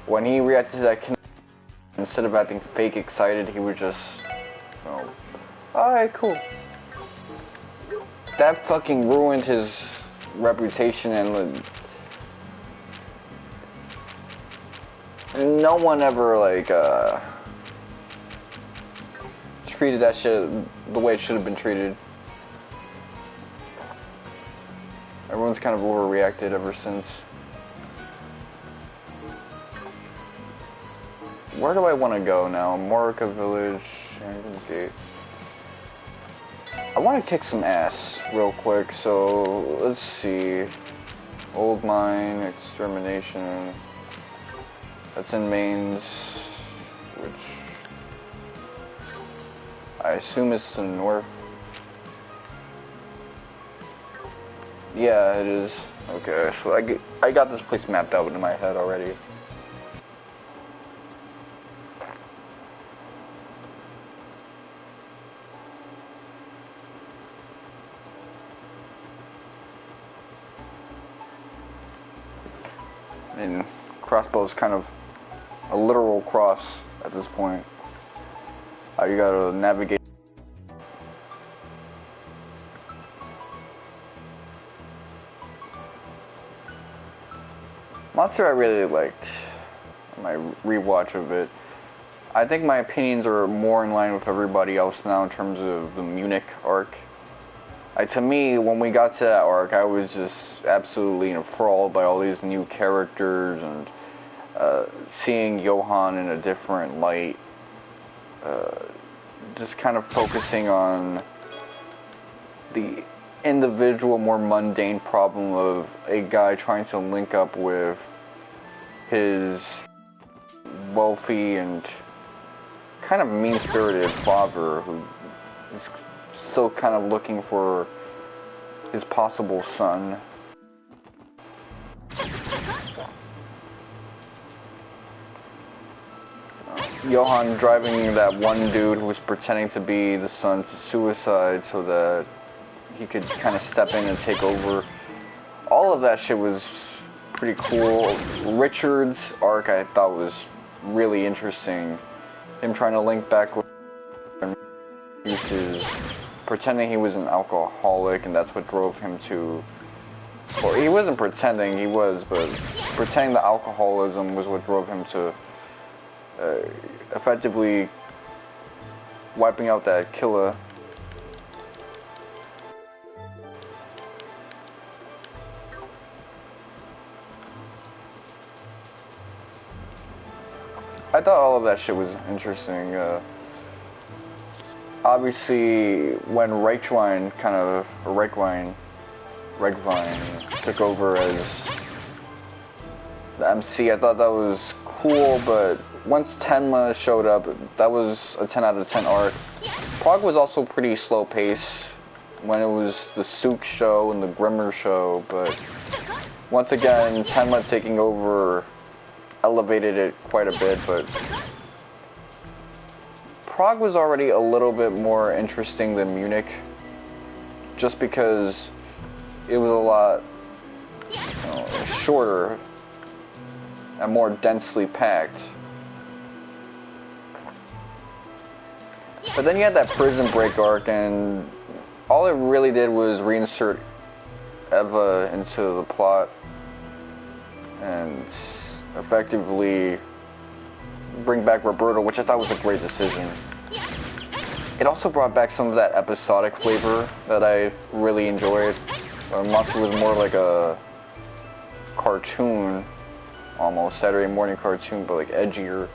When he reacted to that, instead of acting fake excited, he was just, oh, alright, cool. That fucking ruined his reputation, and no one ever like treated that shit the way it should have been treated. Everyone's kind of overreacted ever since. Where do I want to go now? Morica Village, Shanghai Gate. I want to kick some ass real quick, so let's see. Old Mine, Extermination. That's in Mainz, which I assume is the north. Yeah, it is. Okay, so I got this place mapped out in my head already. And crossbow is kind of a literal cross at this point. You gotta navigate. Monster I really liked. My rewatch of it. I think my opinions are more in line with everybody else now in terms of the Munich arc. Like, to me, when we got to that arc, I was just absolutely enthralled by all these new characters and seeing Johan in a different light. Just kind of focusing on the individual, more mundane problem of a guy trying to link up with his wealthy and kind of mean-spirited father, who is still kind of looking for his possible son. Johan driving that one dude who was pretending to be the son to suicide so that he could kind of step in and take over. All of that shit was pretty cool. Richard's arc I thought was really interesting. Him trying to link back with excuses, pretending he was an alcoholic, and that's what drove him to. Well, he wasn't pretending, he was, but pretending the alcoholism was what drove him to effectively wiping out that killer. I thought all of that shit was interesting. Obviously, when Reichwein took over as the MC, I thought that was cool, but once Tenma showed up, that was a 10 out of 10 arc. Prague was also pretty slow paced when it was the Sook show and the Grimmer show, but once again, Tenma taking over elevated it quite a bit, but Prague was already a little bit more interesting than Munich, just because it was a lot shorter and more densely packed. But then you had that prison break arc, and all it really did was reinsert Eva into the plot and effectively bring back Roberto, which I thought was a great decision. It also brought back some of that episodic flavor that I really enjoyed. Monster was more like a cartoon, almost Saturday morning cartoon, but like edgier.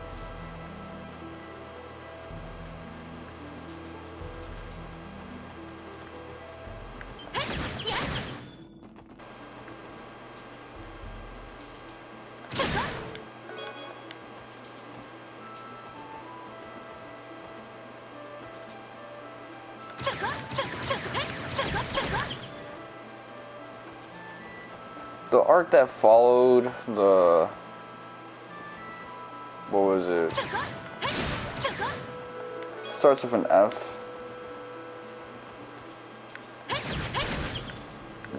The arc that followed, the... what was it? Starts with an F.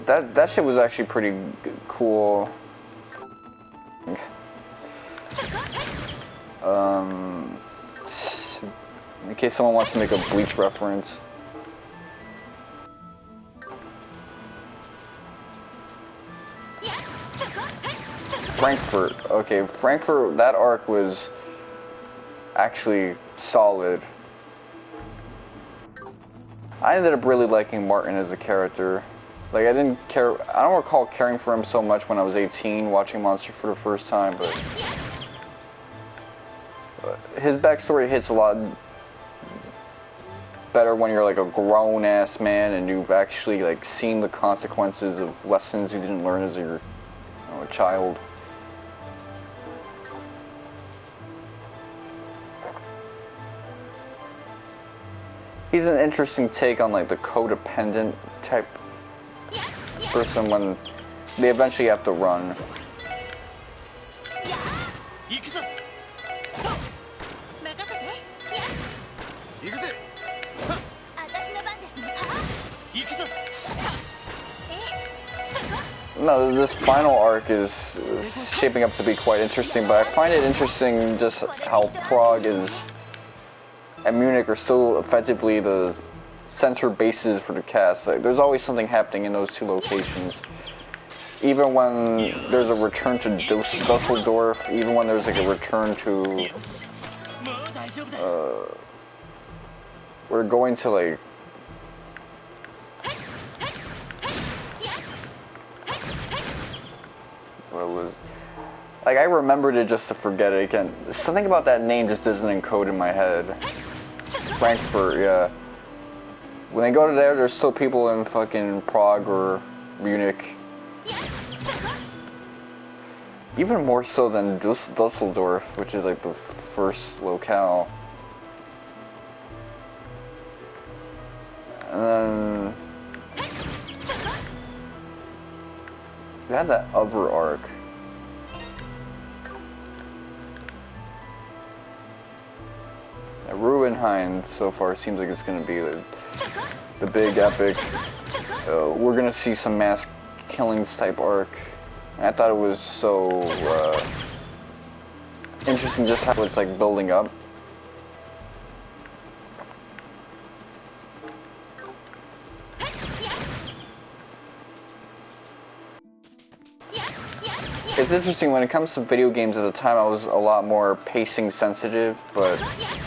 That shit was actually pretty cool. In case someone wants to make a Bleach reference. Frankfurt. Okay, Frankfurt, that arc was actually solid. I ended up really liking Martin as a character. Like, I don't recall caring for him so much when I was 18 watching Monster for the first time, but his backstory hits a lot better when you're like a grown-ass man and you've actually like seen the consequences of lessons you didn't learn as a child. He's an interesting take on like the codependent type person when they eventually have to run. No, this final arc is shaping up to be quite interesting, but I find it interesting just how Prague is and Munich are still effectively the center bases for the cast. Like, there's always something happening in those two locations. Even when there's a return to Dusseldorf, even when there's like a return to... we're going to like... what was... Like, I remembered it just to forget it again. Something about that name just doesn't encode in my head. Frankfurt, yeah. When they go to there, there's still people in fucking Prague or Munich. Even more so than Dusseldorf, which is like the first locale. And then... we had that other arc. Rubenheim so far seems like it's going to be the big epic. We're going to see some mass killings type arc. And I thought it was so interesting just how it's like building up. It's interesting, when it comes to video games at the time, I was a lot more pacing sensitive, but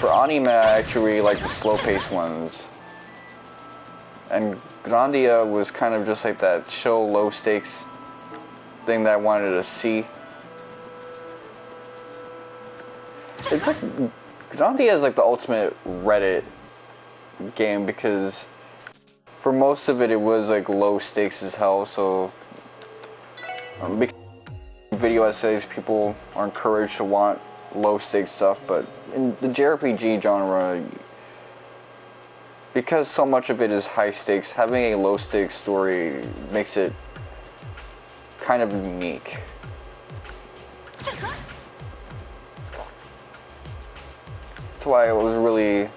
for anime, I actually really like the slow-paced ones. And Grandia was kind of just like that chill, low-stakes thing that I wanted to see. It's like, Grandia is like the ultimate Reddit game, because for most of it, it was like low stakes as hell, so because video essays, people are encouraged to want low stakes stuff, but in the JRPG genre, because so much of it is high stakes, having a low stakes story makes it kind of unique. That's why I was really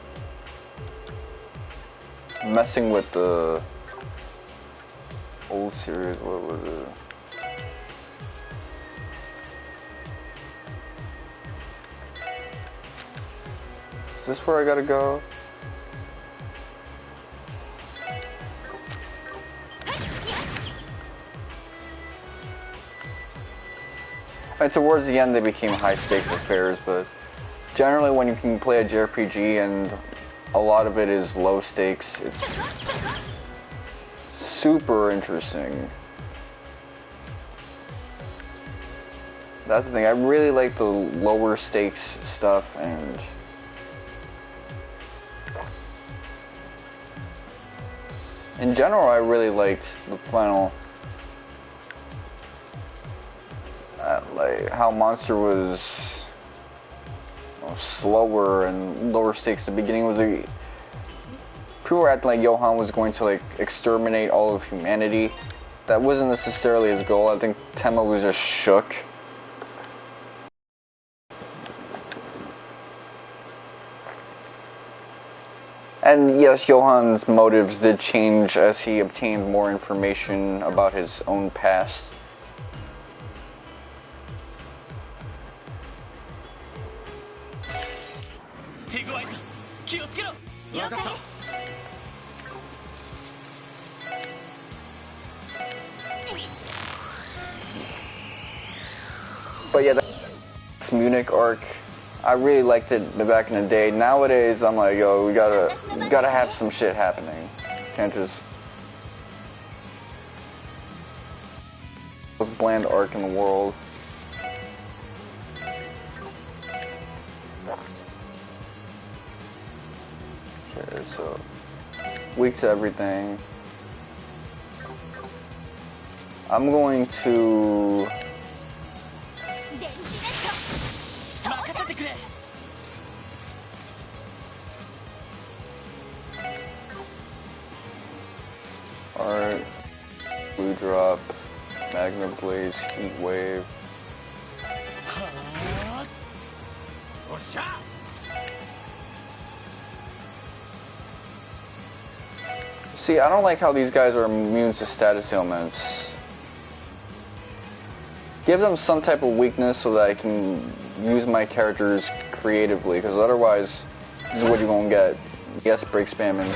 messing with the old series. What was it? Is this where I gotta go? And towards the end they became high stakes affairs, but generally when you can play a JRPG and a lot of it is low stakes, it's super interesting. That's the thing, I really like the lower stakes stuff, and in general I really liked the final, like how Monster was slower and lower stakes. The beginning was like, people were acting like Johan was going to like exterminate all of humanity. That wasn't necessarily his goal. I think Tenma was just shook. And yes, Johan's motives did change as he obtained more information about his own past. But yeah, that's Munich arc. I really liked it back in the day. Nowadays, I'm like, yo, we gotta have some shit happening. Can't just most bland arc in the world. Okay, so weak to everything. I'm going to Alright, Blue Drop, Magna Blaze, Heat Wave. See, I don't like how these guys are immune to status ailments. Give them some type of weakness so that I can use my characters creatively, because otherwise, this is what you're gonna get. Yes, break spamming.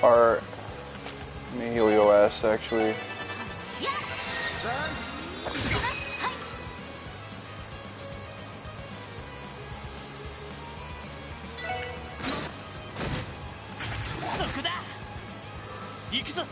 Or let me heal your ass actually. そこだ行くぞ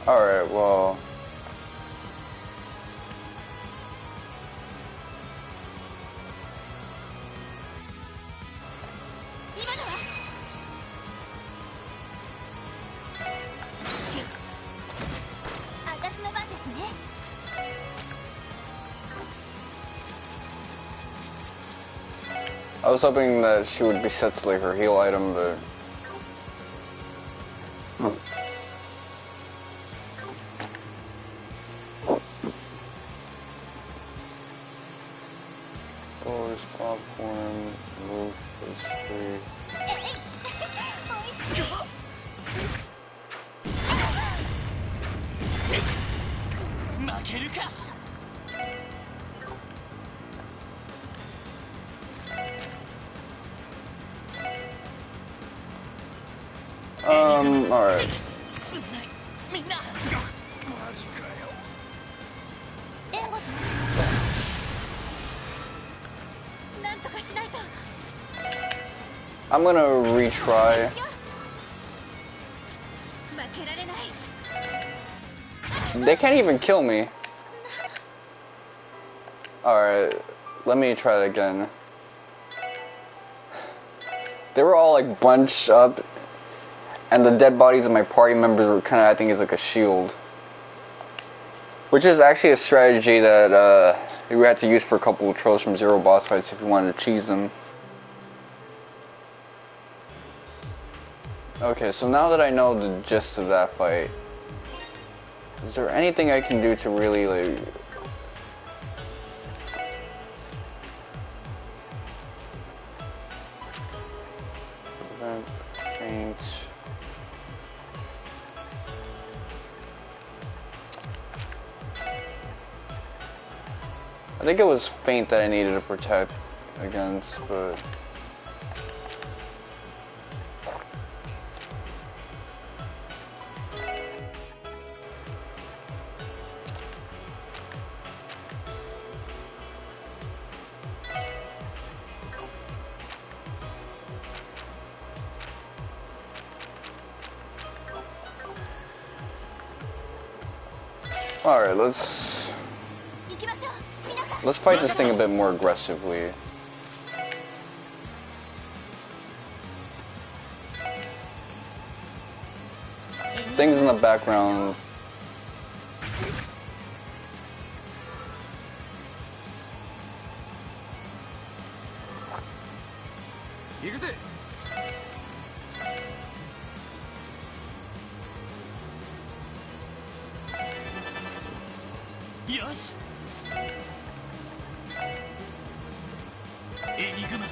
Alright, well. I was hoping that she would be set to like her heal item, but Floors, popcorn, roof is free. 負けるか Alright. すまないみんなマジかよ I'm gonna retry. They can't even kill me. Alright, let me try it again. They were all like bunched up, and the dead bodies of my party members were kind of acting as like a shield. Which is actually a strategy that we had to use for a couple of trolls from Zero boss fights if you wanted to cheese them. Okay, so now that I know the gist of that fight, is there anything I can do to really like... prevent faint... I think it was faint that I needed to protect against, but... Alright, let's fight this thing a bit more aggressively. Things in the background. Yosh. Enigma,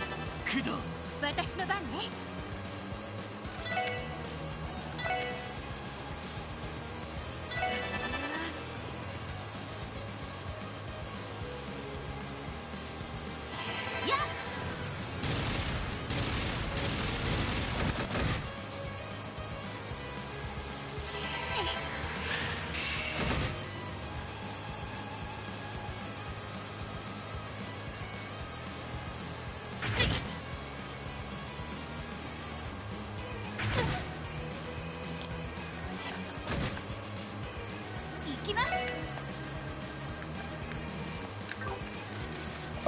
Kudo. 私の番ね。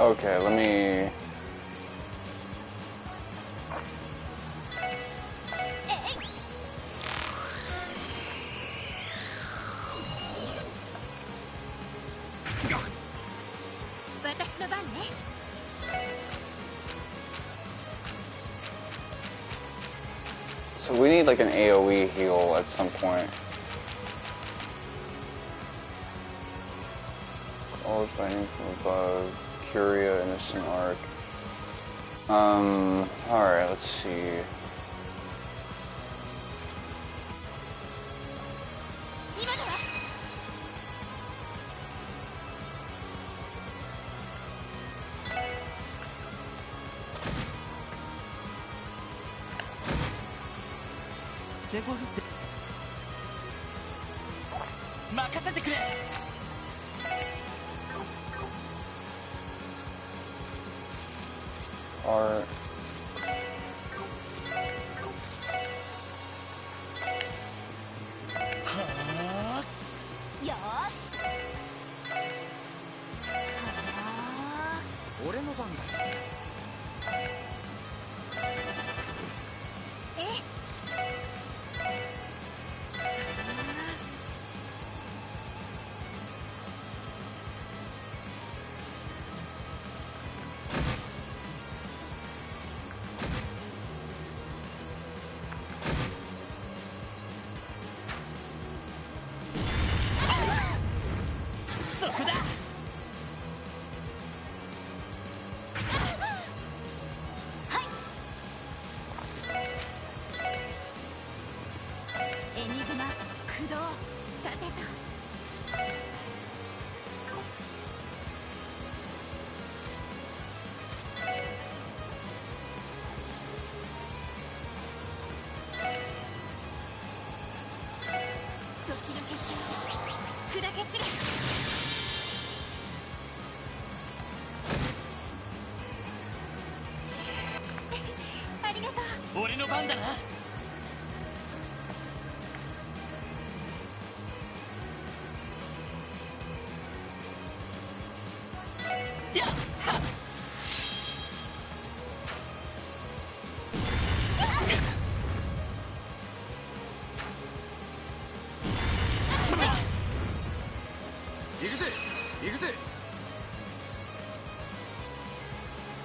Okay, let me. So we need like an AoE heal at some point. All signing from above. Curia, Innocent Arc. Alright, let's see. Art.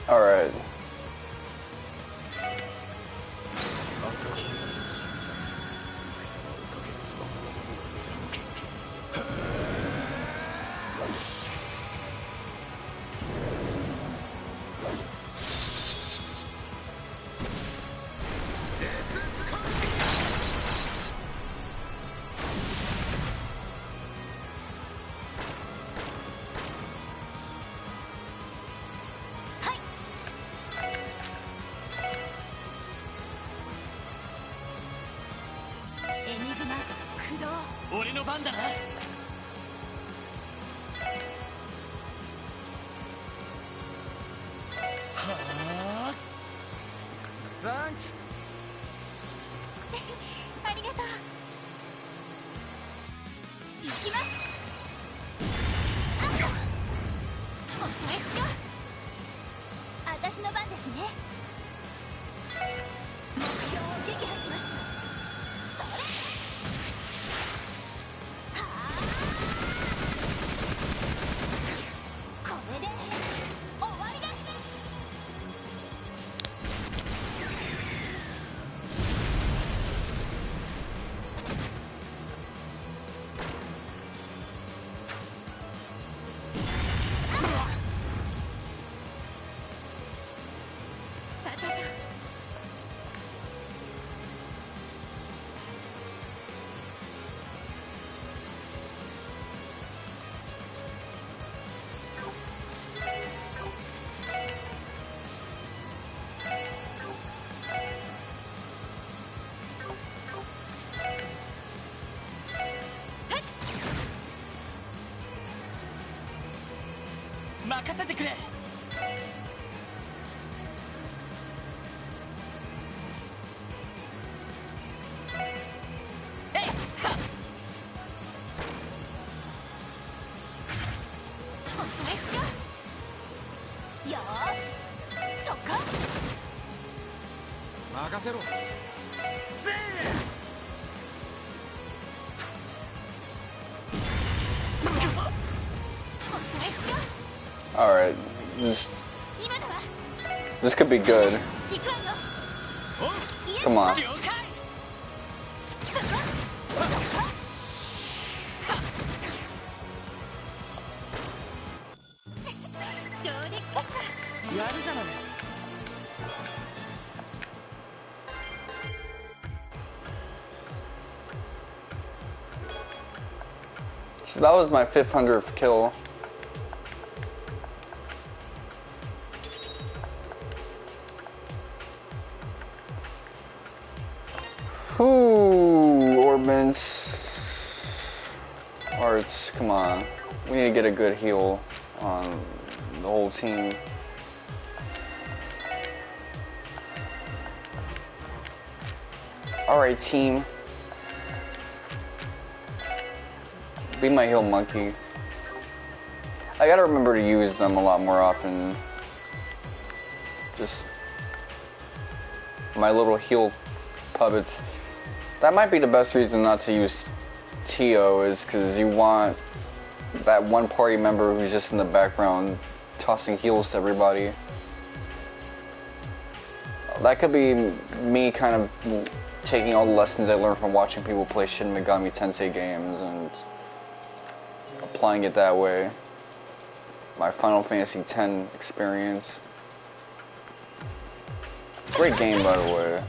Alright. Thanks. ありがとう。行きます。お返しよ。私の番ですね。目標を撃破します。それ。はあ。これで終わりです。任せてくれ。お返しよ。任せろ。 Alright, this could be good. Come on. So that was my 500th kill. Whew, orbments, arts, come on. We need to get a good heal on the whole team. Alright, team. Be my heal monkey. I gotta remember to use them a lot more often. Just my little heal puppets. That might be the best reason not to use TO, is because you want that one party member who's just in the background tossing heals to everybody. That could be me kind of taking all the lessons I learned from watching people play Shin Megami Tensei games and applying it that way. My Final Fantasy X experience. Great game, by the way.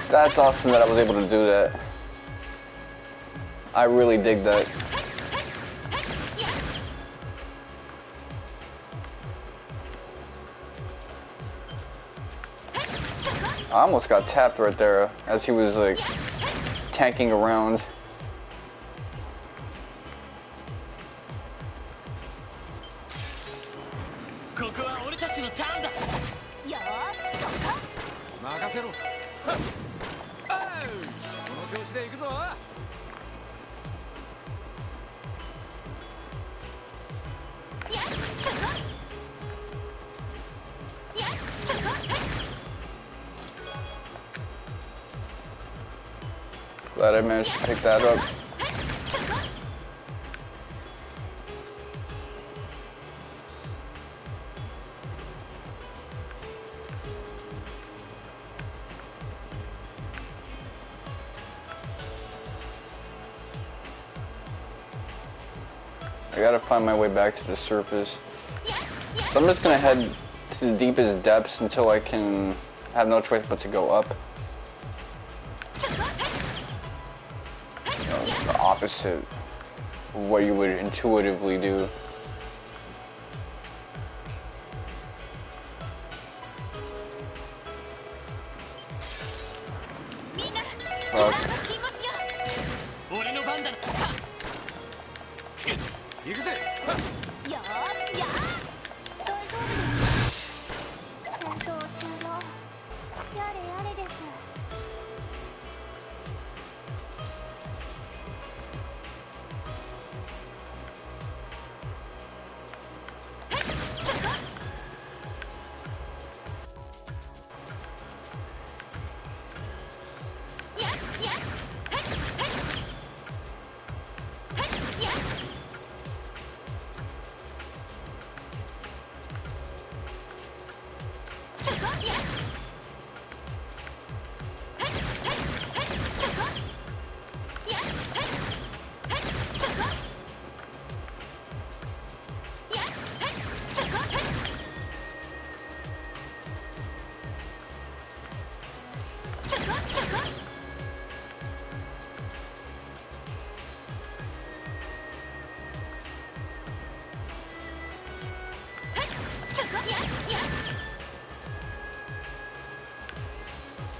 That's awesome that I was able to do that. I really dig that. I almost got tapped right there as he was like tanking around. Glad I managed to pick that up. I gotta find my way back to the surface. So I'm just gonna head to the deepest depths until I can have no choice but to go up. The opposite of what you would intuitively do.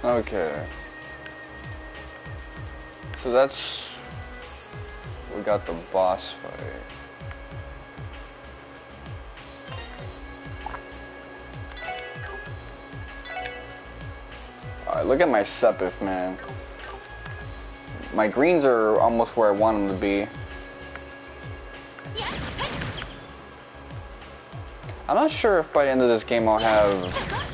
Okay. So that's... we got the boss fight. Alright, look at my Sepith, man. My greens are almost where I want them to be. I'm not sure if by the end of this game I'll have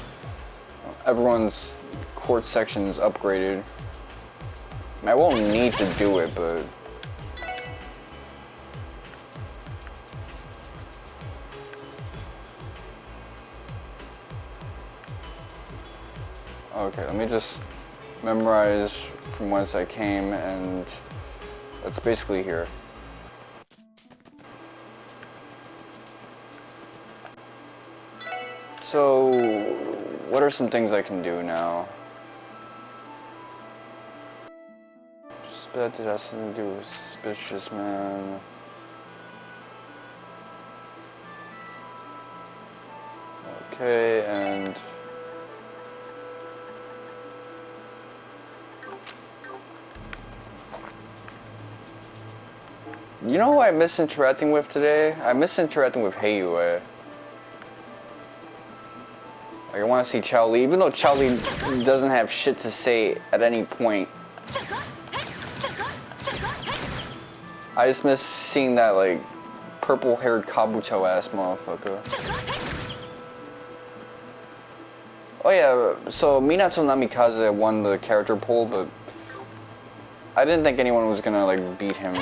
everyone's court sections upgraded. I mean, I won't need to do it, but... okay, let me just memorize from whence I came, and that's basically here. So, what are some things I can do now? Suspected has something to do with suspicious, man. Okay, and... you know who I miss interacting with today? I miss interacting with Heiyue. Like, I want to see Chao Li, even though Chao Li doesn't have shit to say at any point. I just miss seeing that, like, purple-haired Kabuto-ass motherfucker. Oh yeah, so Minato Namikaze won the character poll, but I didn't think anyone was gonna, like, beat him.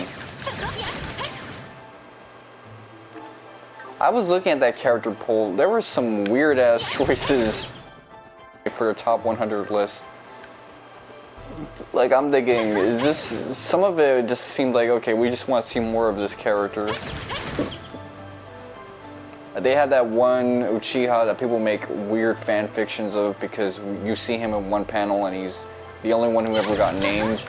I was looking at that character poll. There were some weird-ass choices for the top 100 list. Like, I'm thinking, is this... some of it just seemed like, okay, we just want to see more of this character. They had that one Uchiha that people make weird fan fictions of because you see him in one panel and he's the only one who ever got named.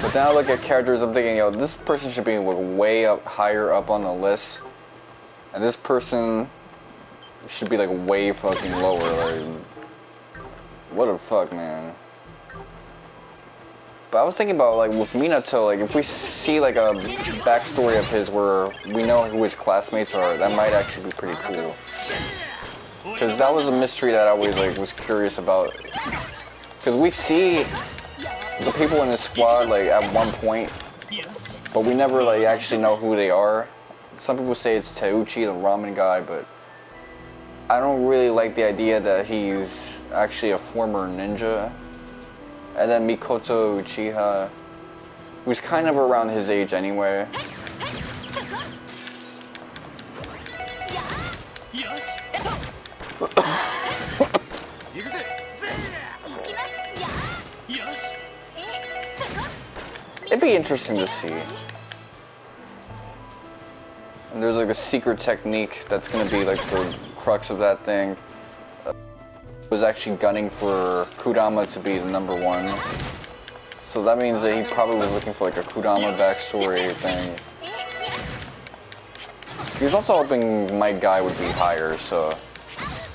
But then I look at characters, I'm thinking, yo, this person should be way up, higher up on the list. And this person should be like way fucking lower, like... what the fuck, man. But I was thinking about, like, with Minato, like, if we see, like, a backstory of his where we know who his classmates are, that might actually be pretty cool. Because that was a mystery that I always, like, was curious about. Because we see the people in his squad, like, at one point, but we never, like, actually know who they are. Some people say it's Teuchi, the ramen guy, but I don't really like the idea that he's actually a former ninja. And then Mikoto Uchiha, who's kind of around his age anyway. It'd be interesting to see. And there's like a secret technique that's gonna be like the crux of that thing. Was actually gunning for Kurama to be the #1. So that means that he probably was looking for like a Kurama backstory thing. He was also hoping my guy would be higher, so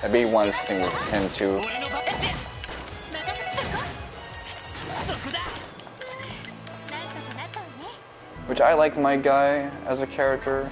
maybe he wanted something with him too. Which I like my guy as a character.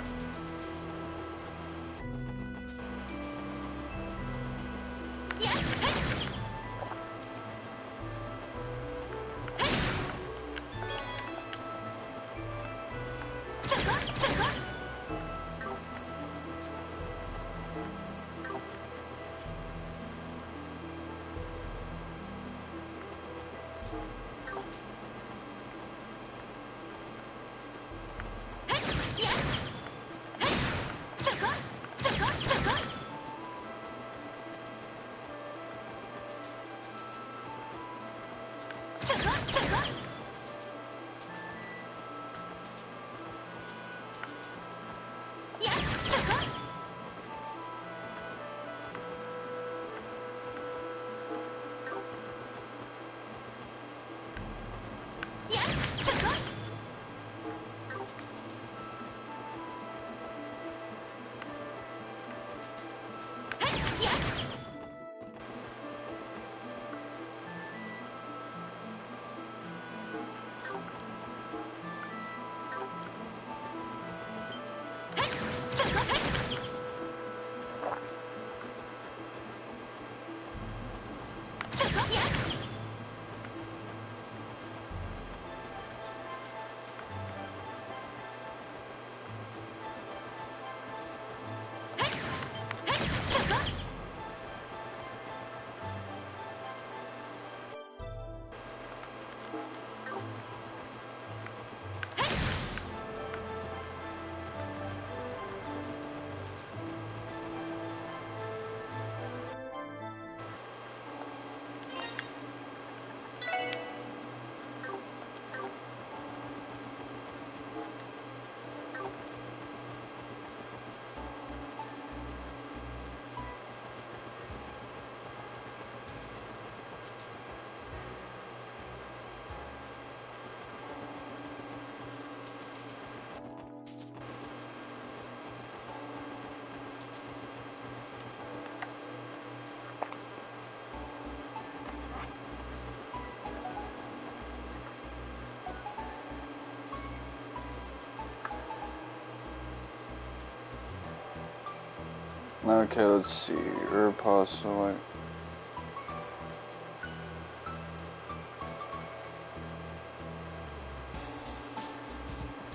Okay, let's see. Herb pasta.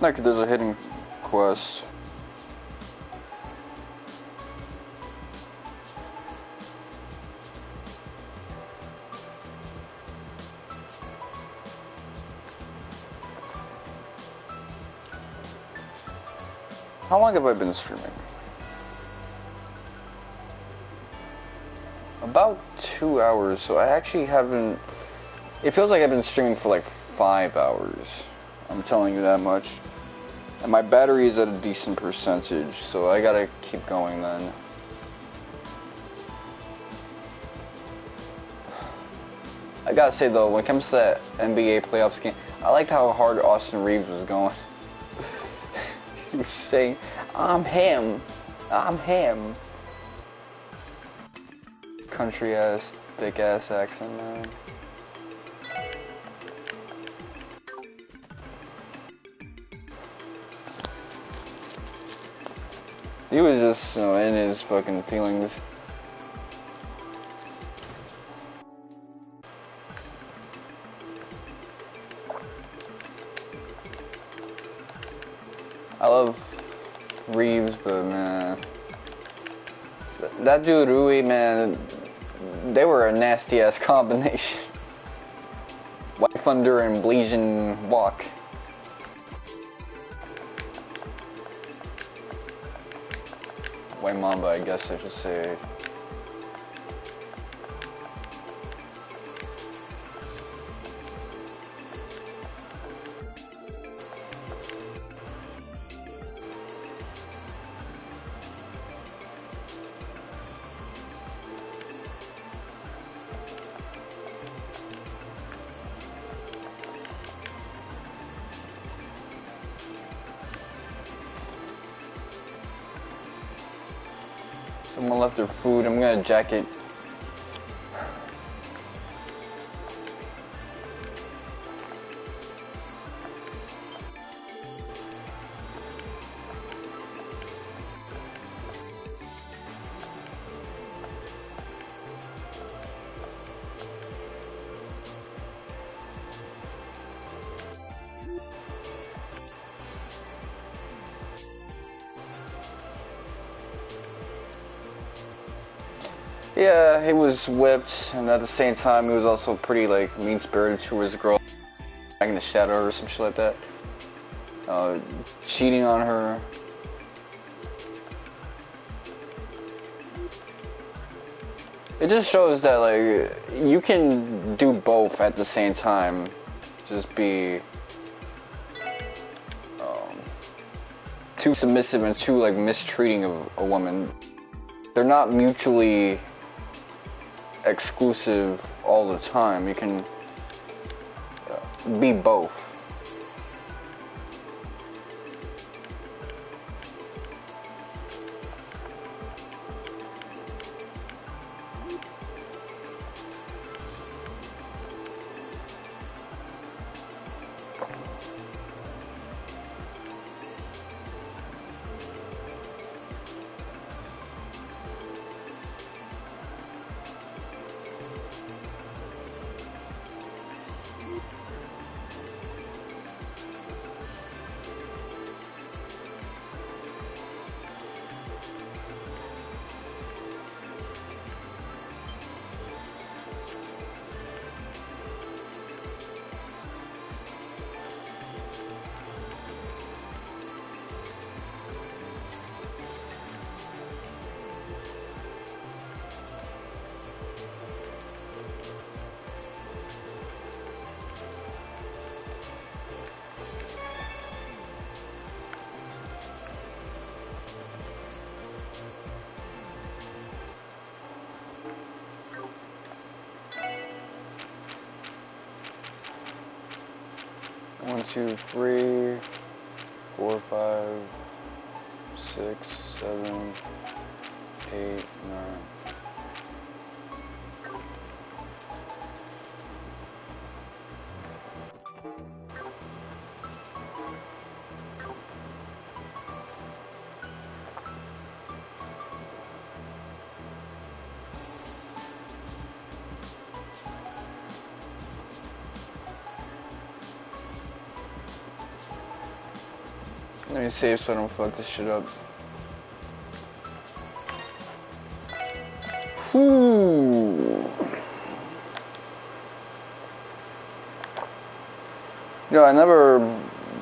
Like there's a hidden quest. How long have I been streaming? About 2 hours, so I actually haven't... It feels like I've been streaming for like 5 hours. I'm telling you that much. And my battery is at a decent percentage, so I gotta keep going then. I gotta say though, when it comes to that NBA playoffs game, I liked how hard Austin Reeves was going. He was saying, I'm him. I'm him. Country ass, thick ass accent, man. He was just, you know, in his fucking feelings. I love Reeves, but man, that dude Rui, man, they were a nasty ass combination. White Thunder and Blasian Walk. White Mamba, I guess I should say. Someone left their food. I'm gonna jack it. Yeah, he was whipped, and at the same time, he was also pretty, like, mean-spirited to his girl, back in the shadow or some shit like that. Cheating on her. It just shows that, like, you can do both at the same time. Just be too submissive and too, like, mistreating of a woman. They're not mutually exclusive all the time. You can be both. 2, 3, 4, 5, 6, 7, 8, 9. Let me save so I don't fuck this shit up. Whew. You know, I never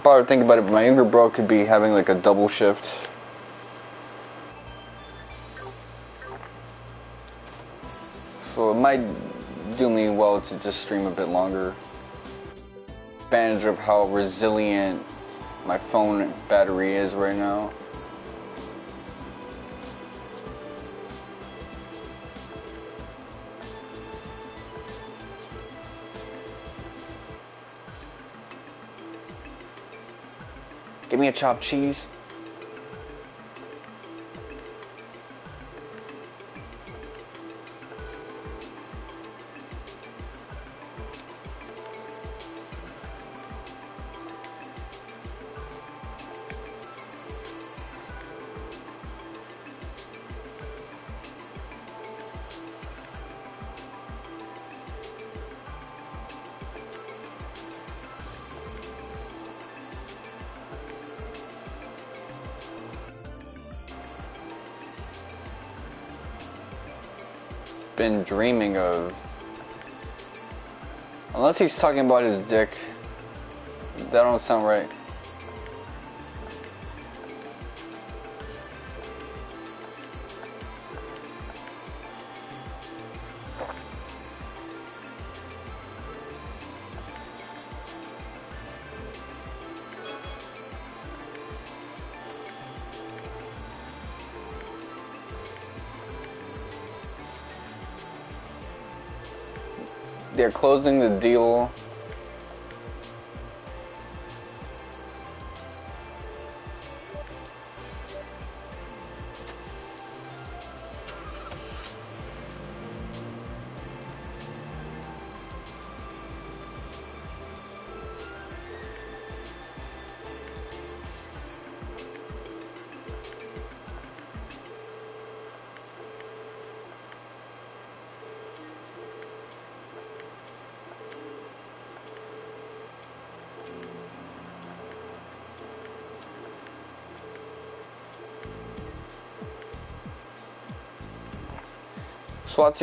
bothered to think about it, but my younger bro could be having like a double shift. So it might do me well to just stream a bit longer. Advantage of how resilient my phone battery is right now. Give me a chopped cheese. Been dreaming of. Unless he's talking about his dick. That don't sound right. They're closing the deal. SWAT,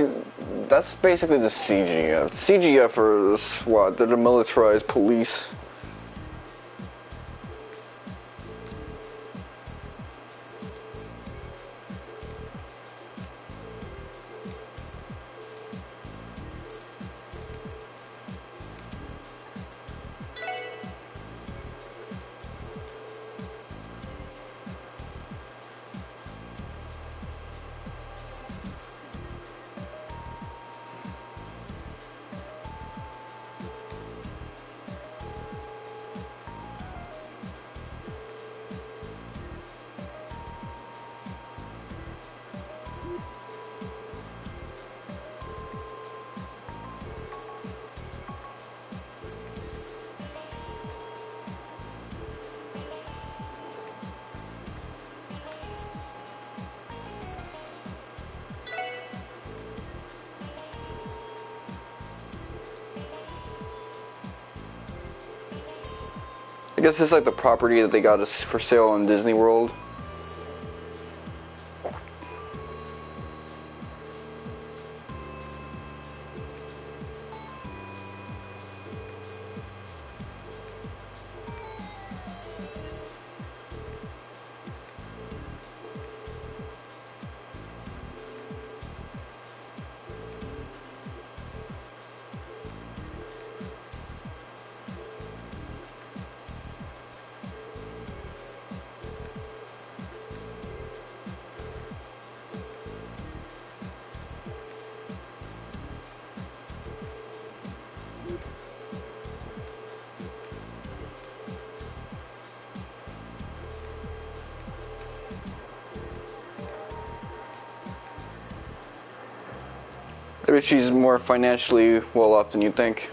that's basically the CGF. CGF are the SWAT, they're the militarized police. I guess it's like the property that they got us for sale in Disney World. Maybe she's more financially well off than you think.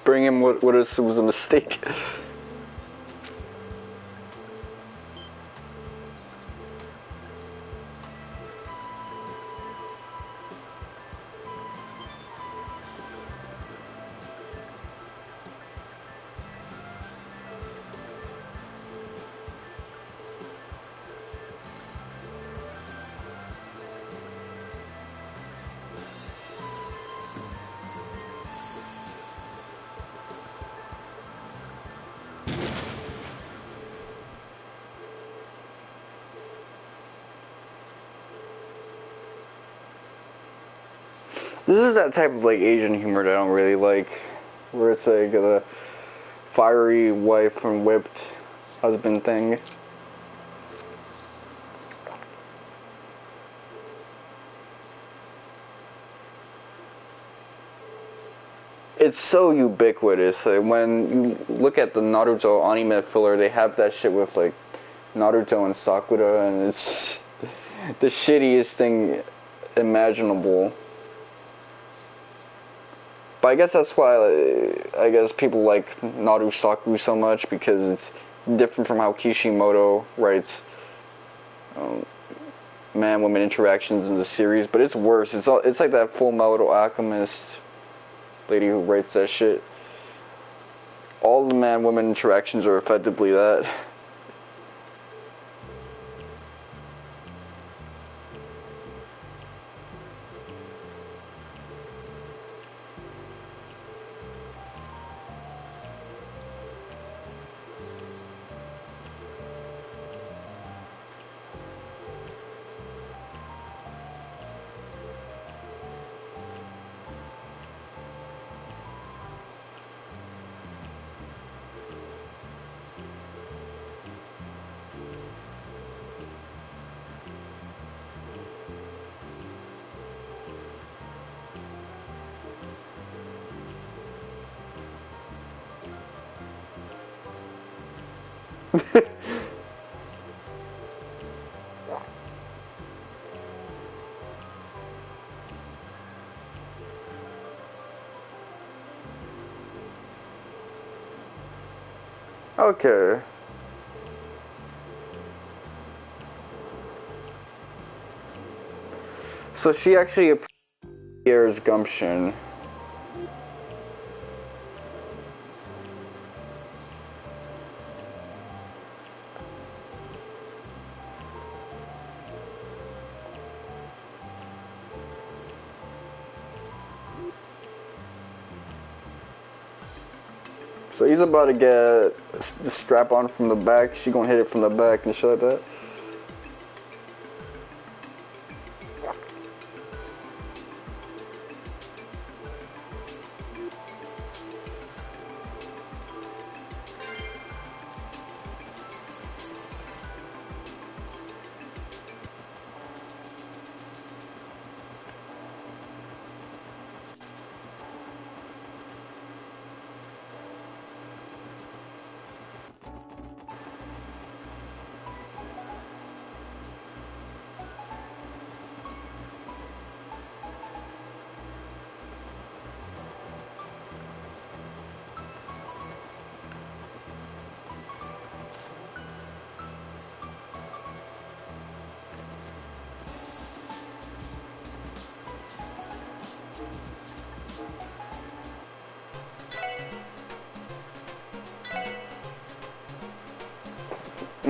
Bring him what was a mistake. This is that type of like Asian humor that I don't really like, where it's like the fiery wife and whipped husband thing. It's so ubiquitous. Like when you look at the Naruto anime filler, they have that shit with like Naruto and Sakura, and it's the shittiest thing imaginable. But I guess that's why I guess people like Narusaku so much, because it's different from how Kishimoto writes man-woman interactions in the series. But it's worse. It's like that Full Metal Alchemist lady who writes that shit. All the man-woman interactions are effectively that. Okay. So she actually appears gumption. So he's about to get the strap on from the back. She gonna hit it from the back and shit like that.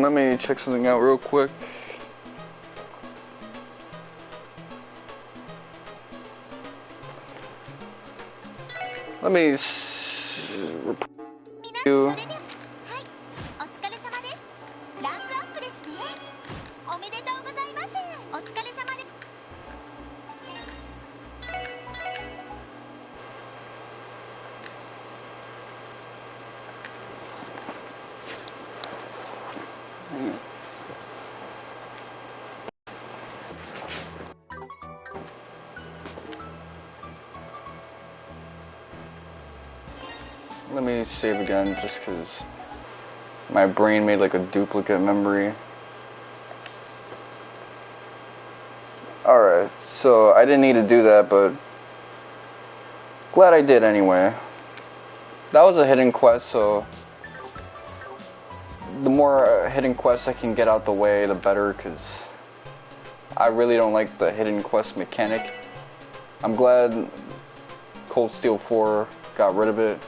Let me check something out real quick. Let me you. お疲れ様です。ランクアップですね。おめでとうございます。お疲れ様です。Let me save again just because my brain made like a duplicate memory. Alright, so I didn't need to do that, but glad I did anyway. That was a hidden quest, so the more hidden quests I can get out the way, the better, because I really don't like the hidden quest mechanic. I'm glad Cold Steel 4 got rid of it.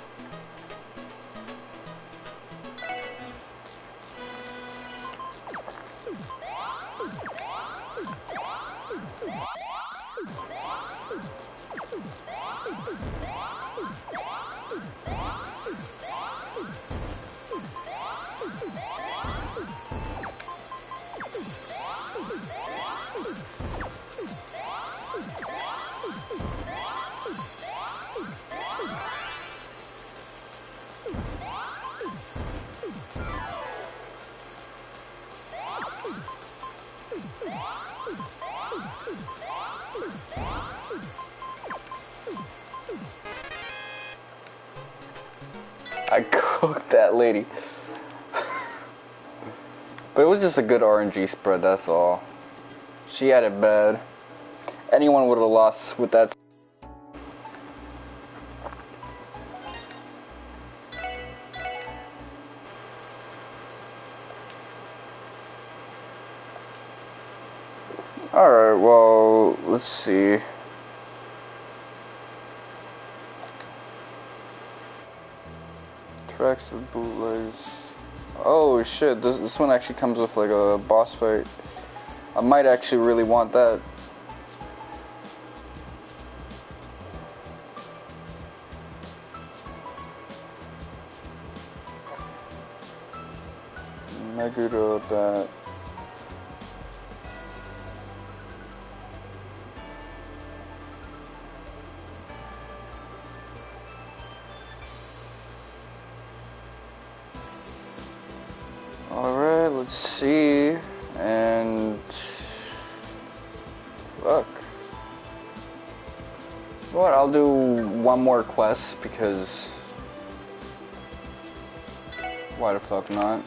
I cooked that lady. But it was just a good RNG spread, that's all. She had it bad. Anyone would have lost with that. Alright, well, let's see. Tracks of bootlegs. Oh shit, this one actually comes with like a boss fight. I might actually really want that. Meguro that. Alright, let's see. And fuck. You know what, I'll do one more quest because why the fuck not?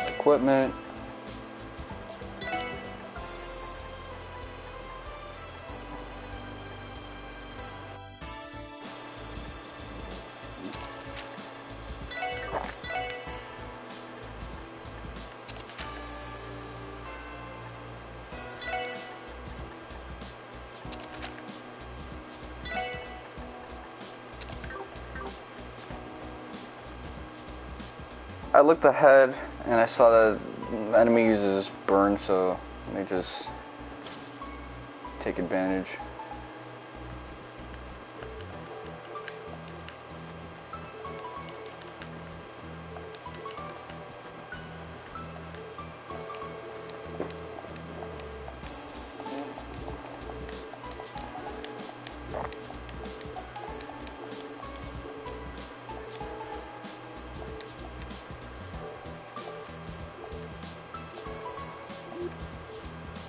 Equipment. I looked ahead and I saw that the enemy uses burn, so let me just take advantage.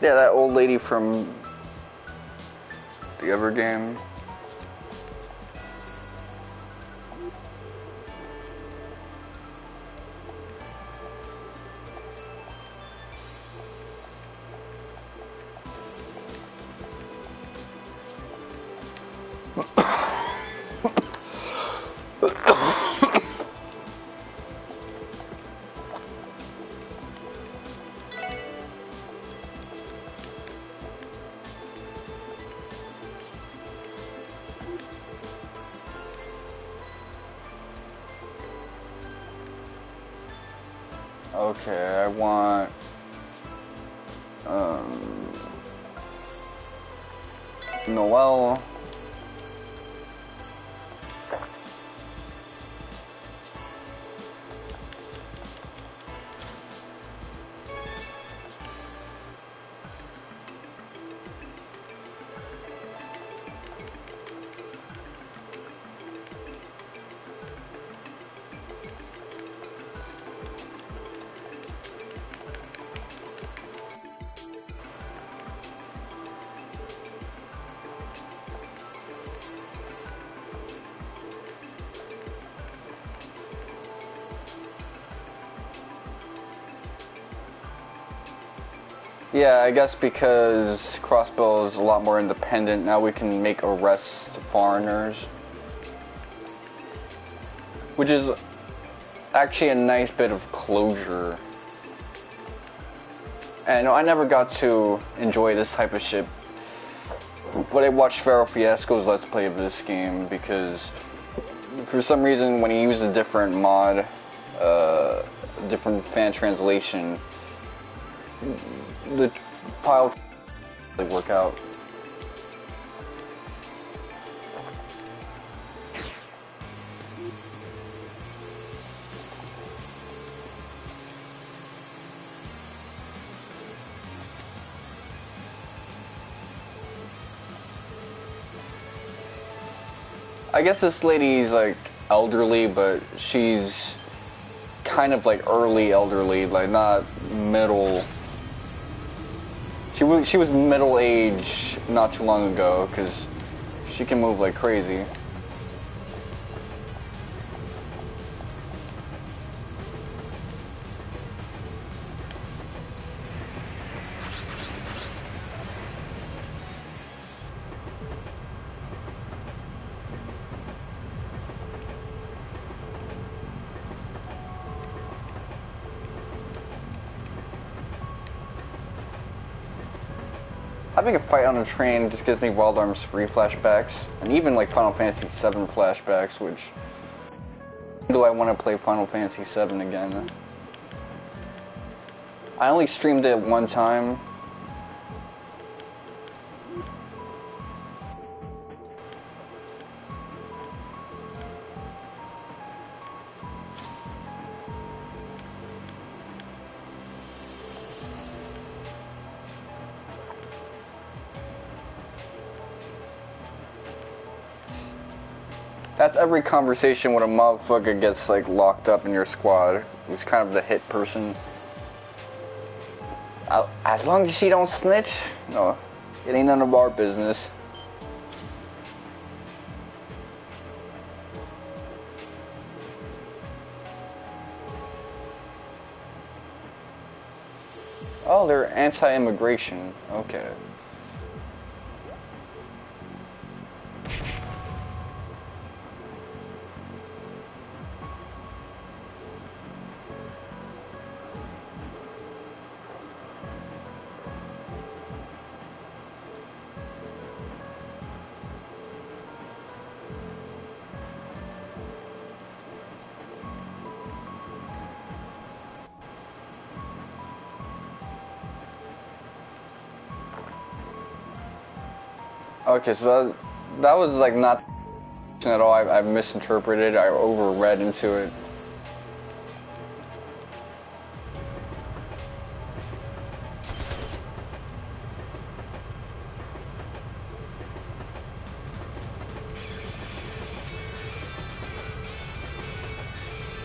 Yeah, that old lady from the other game. Okay, I want Noel. Yeah, I guess because Crossbow is a lot more independent, now we can make arrests to foreigners. Which is actually a nice bit of closure. And I never got to enjoy this type of shit, but I watched Pharaoh Fiasco's Let's Play of this game because for some reason when he used a different mod, different fan translation, the pile work out. I guess this lady's like elderly, but she's kind of like early elderly, like not middle. She was middle age not too long ago, because she can move like crazy. Having a fight on a train just gives me Wild Arms 3 flashbacks, and even like Final Fantasy 7 flashbacks, which... do I want to play Final Fantasy 7 again? I only streamed it one time. That's every conversation when a motherfucker gets like locked up in your squad, who's kind of the hit person. As long as she don't snitch, no, it ain't none of our business. Oh, they're anti-immigration. Okay. Okay, so that was like not at all. I misinterpreted. I overread into it.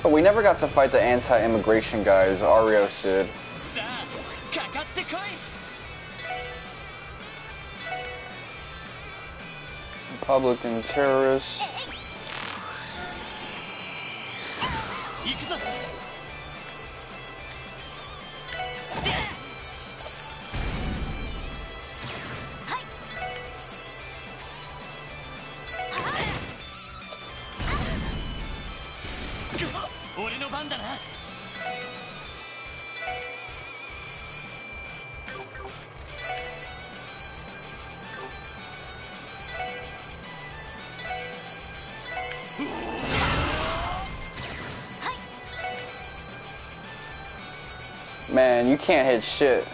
But we never got to fight the anti-immigration guys, Ario Sid. Republican terrorists. Man, you can't hit shit.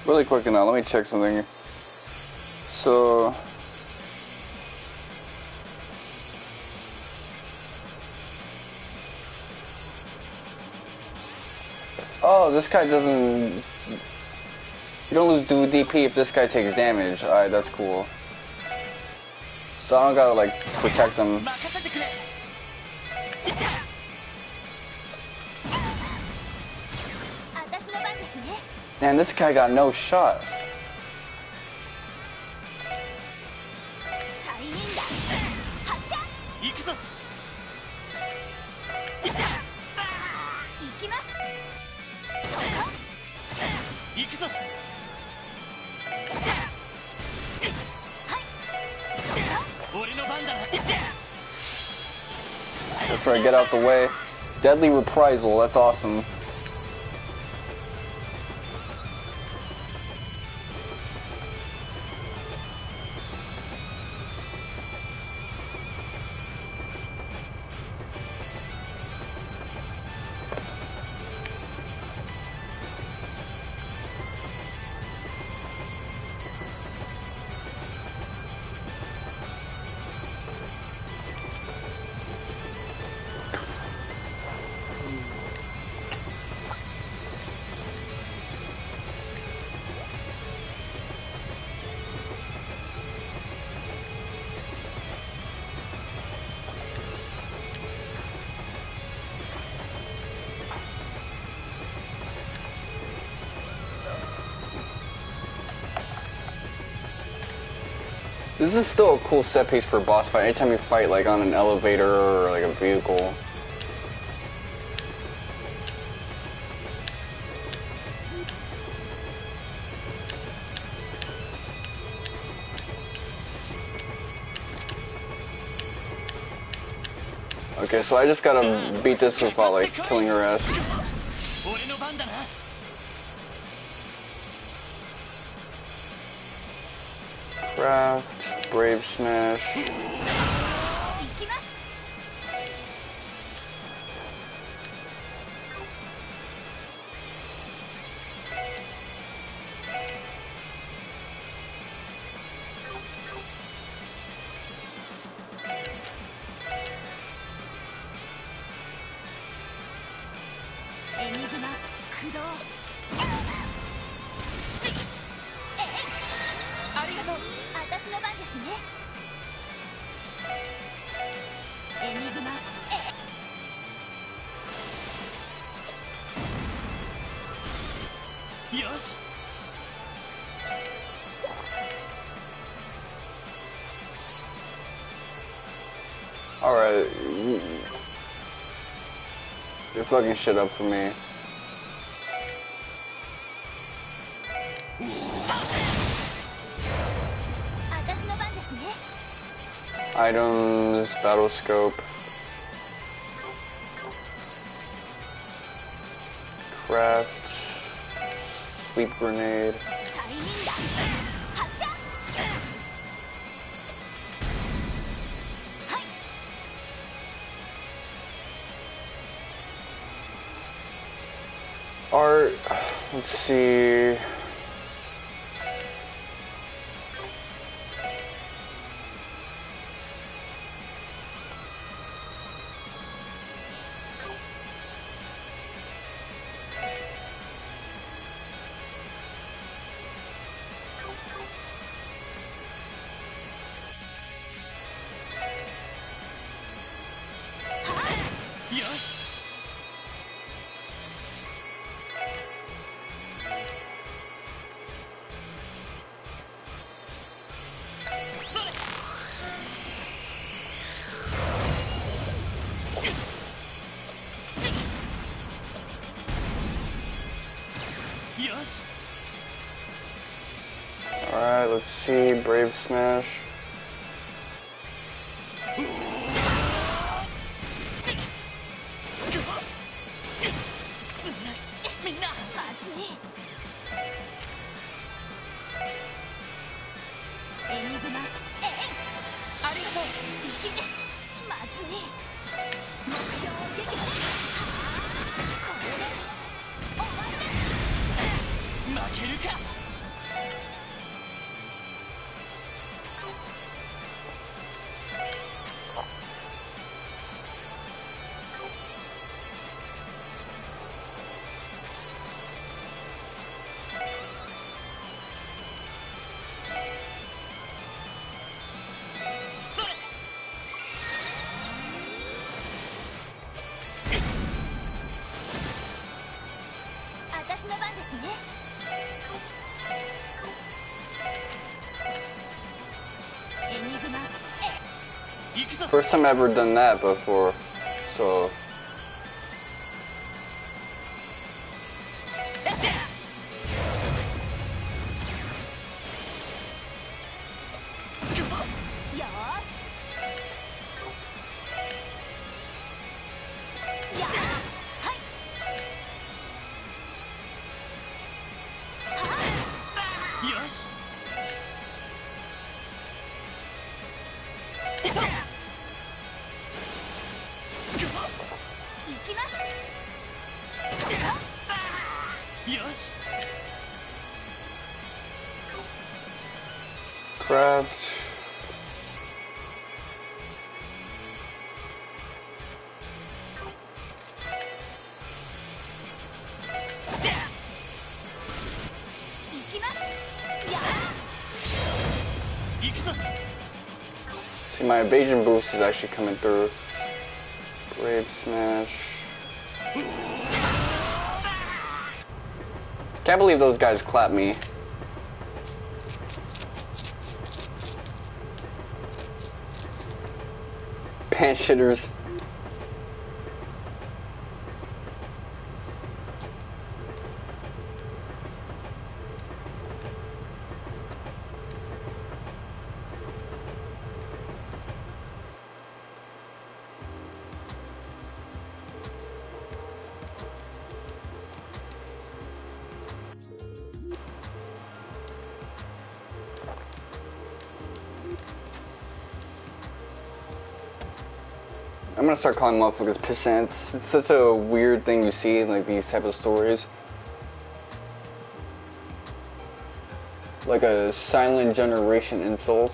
Really quick now, let me check something. So oh, this guy doesn't. You don't lose DP if this guy takes damage. Alright, that's cool. So I don't gotta like protect them. Man, this guy got no shot. That's right, get out the way. Deadly reprisal, that's awesome. This is still a cool set piece for a boss fight. Anytime you fight like on an elevator or like a vehicle. Okay, so I just gotta beat this without like killing her ass. Craft, Brave Smash. Alright. You're fucking shit up for me. Items, battle scope. Craft. Sleep grenade. Art, let's see. し Alright, let's see. Brave Smash. すんないみんなまずいエニグマありがとうまずい目標を撃破しこれで終わりです負けるか それ 私の番ですねエニグマ行くぞ First time I've ever done that before, so よーしやあはいよし 行きますよし craft. See, my evasion boost is actually coming through. Brave Smash. Can't believe those guys clapped me. Pants shitters. I'm gonna start calling motherfuckers pissants. It's such a weird thing you see in like these type of stories. Like a silent generation insult.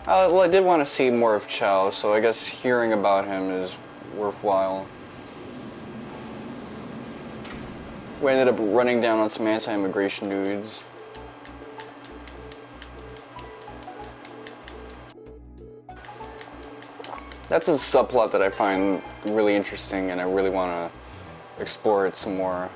Well, I did want to see more of Chow, so I guess hearing about him is worthwhile. We ended up running down on some anti-immigration dudes. That's a subplot that I find really interesting, and I really want to explore it some more.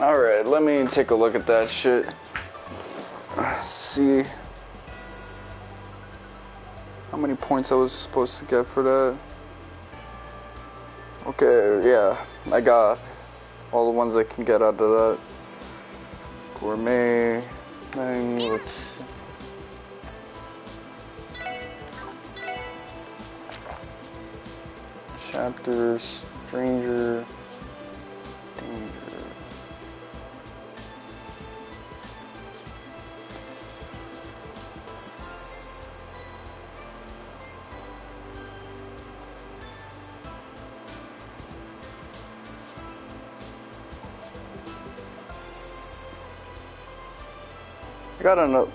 Alright, let me take a look at that shit. See how many points I was supposed to get for that. Okay, yeah, I got all the ones I can get out of that. Gourmet thing, let's see. Chapters, Stranger, Danger. I got another.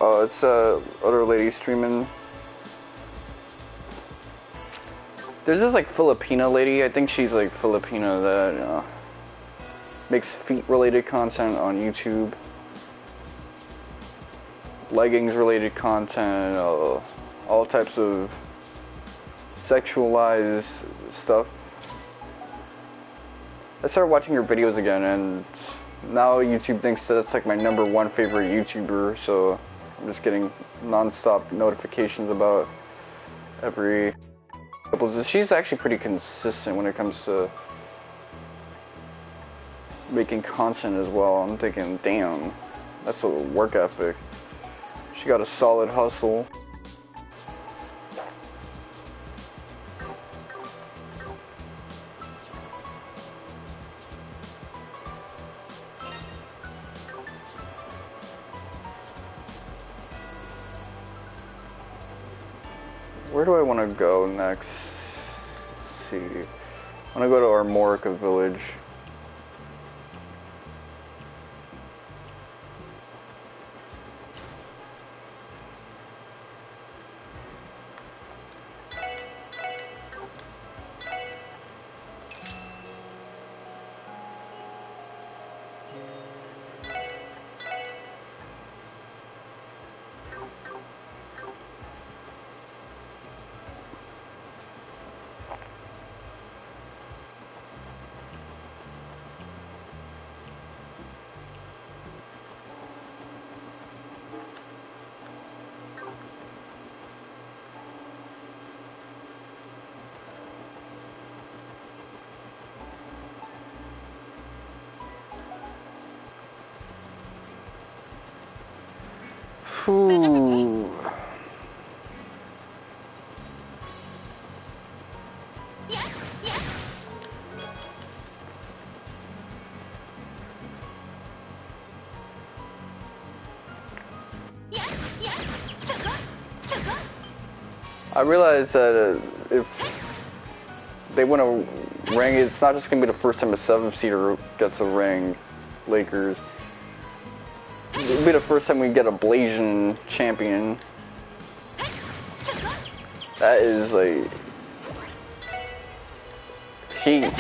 Oh, it's other lady streaming. There's this like Filipina lady. I think she's like Filipina that makes feet-related content on YouTube. Leggings-related content. All types of sexualized stuff. I started watching her videos again, and now YouTube thinks that that's like my #1 favorite YouTuber, so I'm just getting non-stop notifications about every couple. She's actually pretty consistent when it comes to making content as well. I'm thinking, damn, that's a work ethic. She got a solid hustle. Where do I want to go next? Let's see. I want to go to Armorica Village. Ooh. I realized that if they win a ring, it's not just going to be the first time a 7-seeder gets a ring, Lakers. It'll be the first time we get a Blasian champion. That is like heat.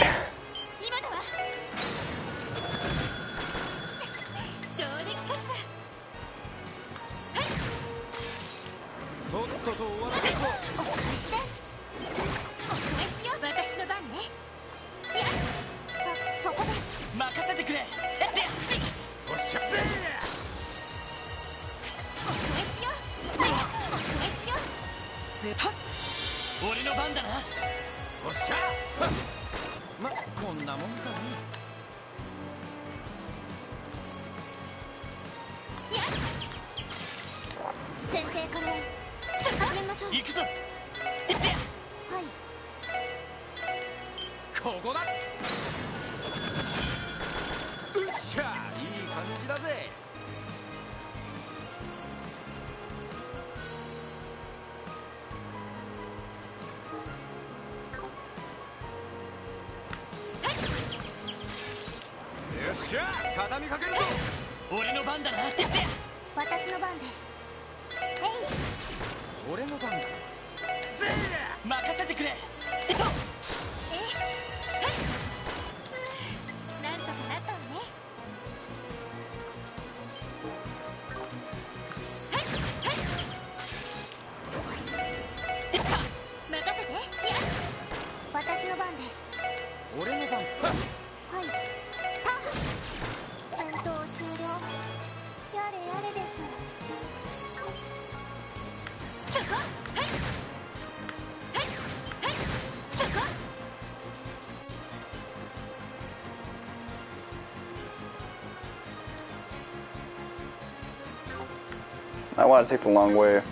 I want to take the long way.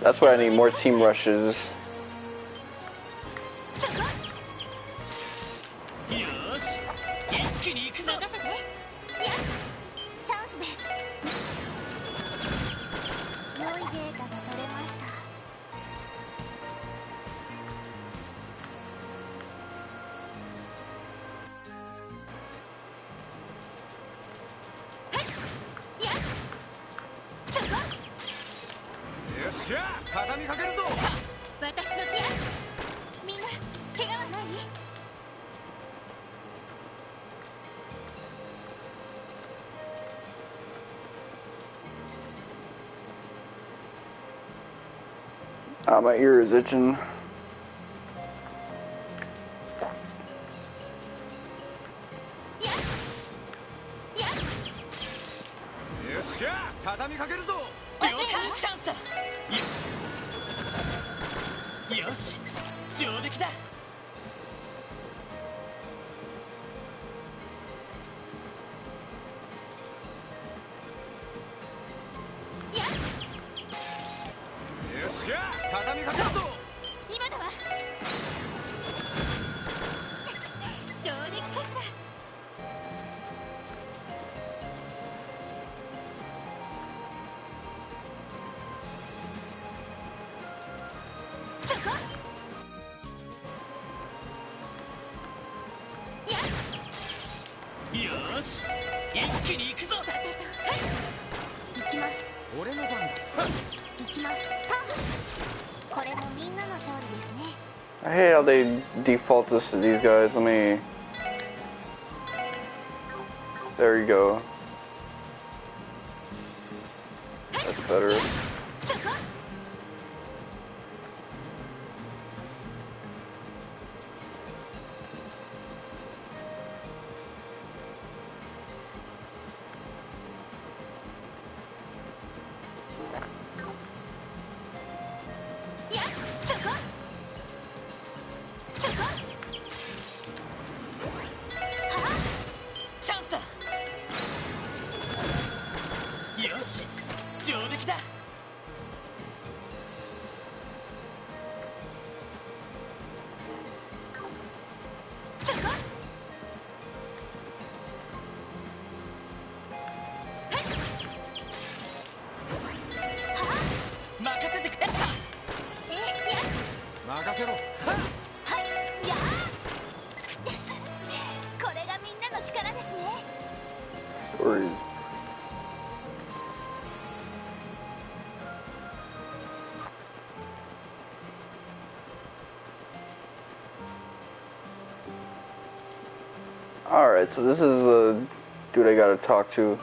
That's why I need more team rushes. しゃ畳みかけるぞ。私の気圧みんな怪我はない？ My ear is itching. よっしゃ畳みかけるぞ。了解チャンスだ。よし上出来だ。よっしゃ畳みかけるぞ。今だわ。上出来かしら。そこ。よし一気に行くぞ。さてと、はい。行きます。俺の番だ。行きます。これもみんなの勝利ですね。I hate how they default this to these guys. Let me. There you go. That's better. そこ。いや、そこ。そこ。はあ。チャンスだ。よし上出来だ。そこ。任せてくれ。いや。任せろ。はい、やーこれがみんなの力ですね。 Stories. Alright, so this is the dude I gotta talk to.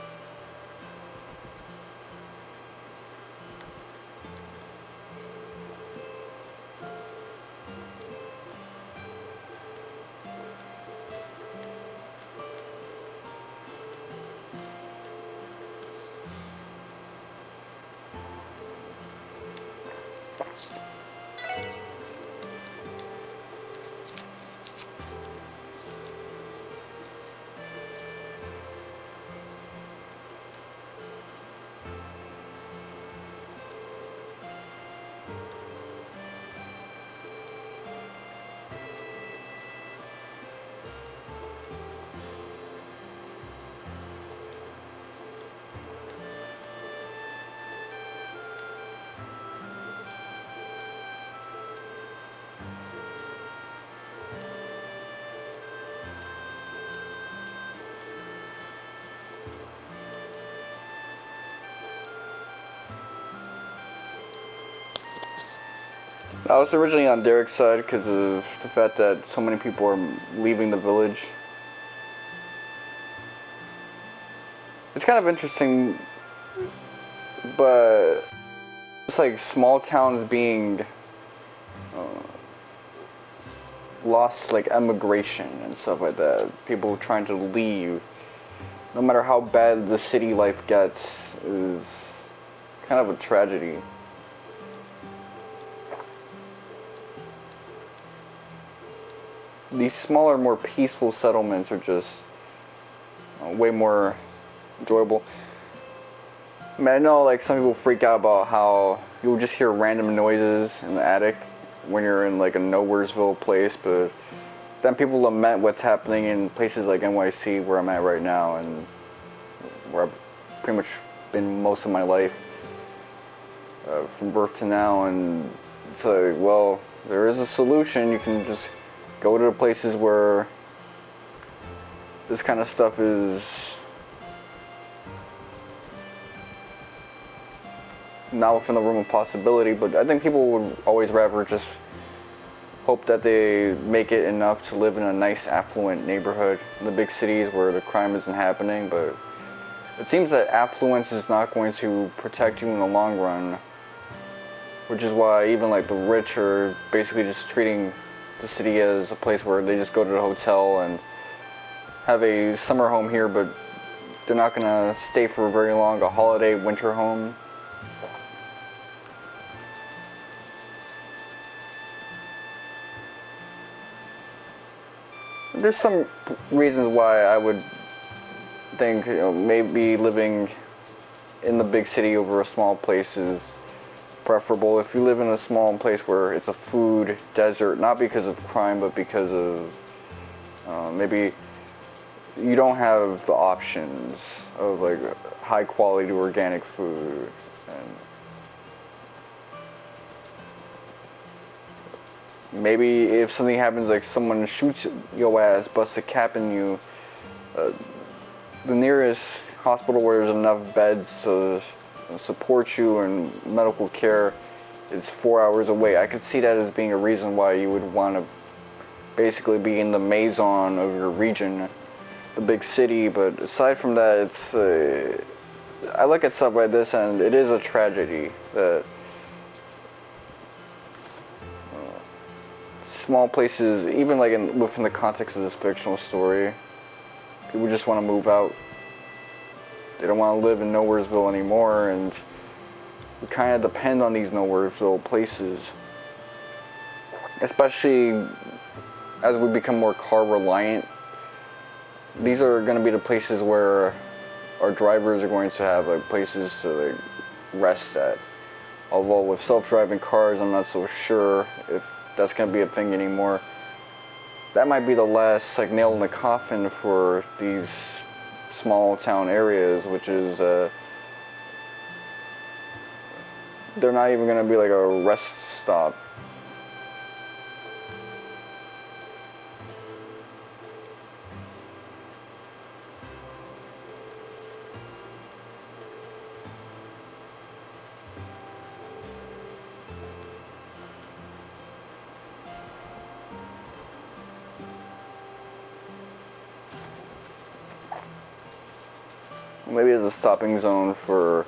I was originally on Derek's side because of the fact that so many people are leaving the village. It's kind of interesting, but it's like small towns being lost, like emigration and stuff like that. People trying to leave, no matter how bad the city life gets, is kind of a tragedy. These smaller, more peaceful settlements are just way more enjoyable. I mean, I know like some people freak out about how you'll just hear random noises in the attic when you're in like a nowheresville place, but then people lament what's happening in places like NYC where I'm at right now and where I've pretty much been most of my life from birth to now, and it's like, well, there is a solution. You can just go to the places where this kind of stuff is not within the realm of possibility, but I think people would always rather just hope that they make it enough to live in a nice, affluent neighborhood in the big cities where the crime isn't happening, but it seems that affluence is not going to protect you in the long run, which is why even like the rich are basically just treating the city as a place where they just go to the hotel and have a summer home here, but they're not gonna stay for very long, a holiday winter home. There's some reasons why I would think, you know, maybe living in the big city over a small place is preferable. If you live in a small place where it's a food desert, not because of crime, but because of maybe you don't have the options of like high quality organic food, and maybe if something happens, like someone shoots your ass, busts a cap in you, the nearest hospital where there's enough beds to support you and medical care is 4 hours away. I could see that as being a reason why you would want to basically be in the maison of your region, the big city. But aside from that, it's I look at stuff like this and it is a tragedy that small places, even like within the context of this fictional story, people just want to move out. They don't want to live in Nowheresville anymore, and we kind of depend on these Nowheresville places, especially as we become more car reliant. These are going to be the places where our drivers are going to have like places to like rest at. Although with self-driving cars, I'm not so sure if that's going to be a thing anymore. That might be the last like nail in the coffin for these small town areas, which is they're not even going to be like a rest stop. Maybe as a stopping zone for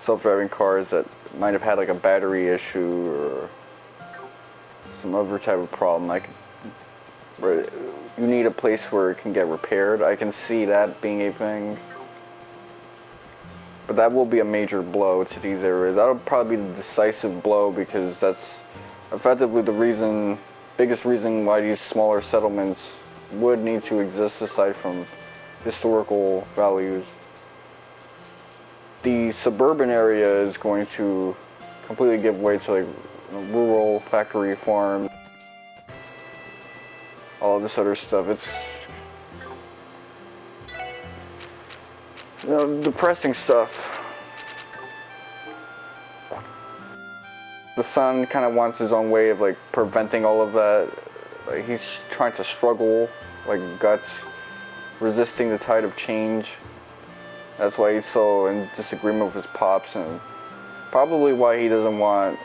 self-driving cars that might have had like a battery issue or some other type of problem. Like, where you need a place where it can get repaired. I can see that being a thing. But that will be a major blow to these areas. That'll probably be the decisive blow, because that's effectively the biggest reason why these smaller settlements would need to exist aside from historical values. The suburban area is going to completely give way to like rural factory farms, all of this other stuff. It's, you know, depressing stuff. The son kind of wants his own way of like preventing all of that. Like, he's trying to struggle like guts, resisting the tide of change. That's why he's so in disagreement with his pops, and probably why he doesn't want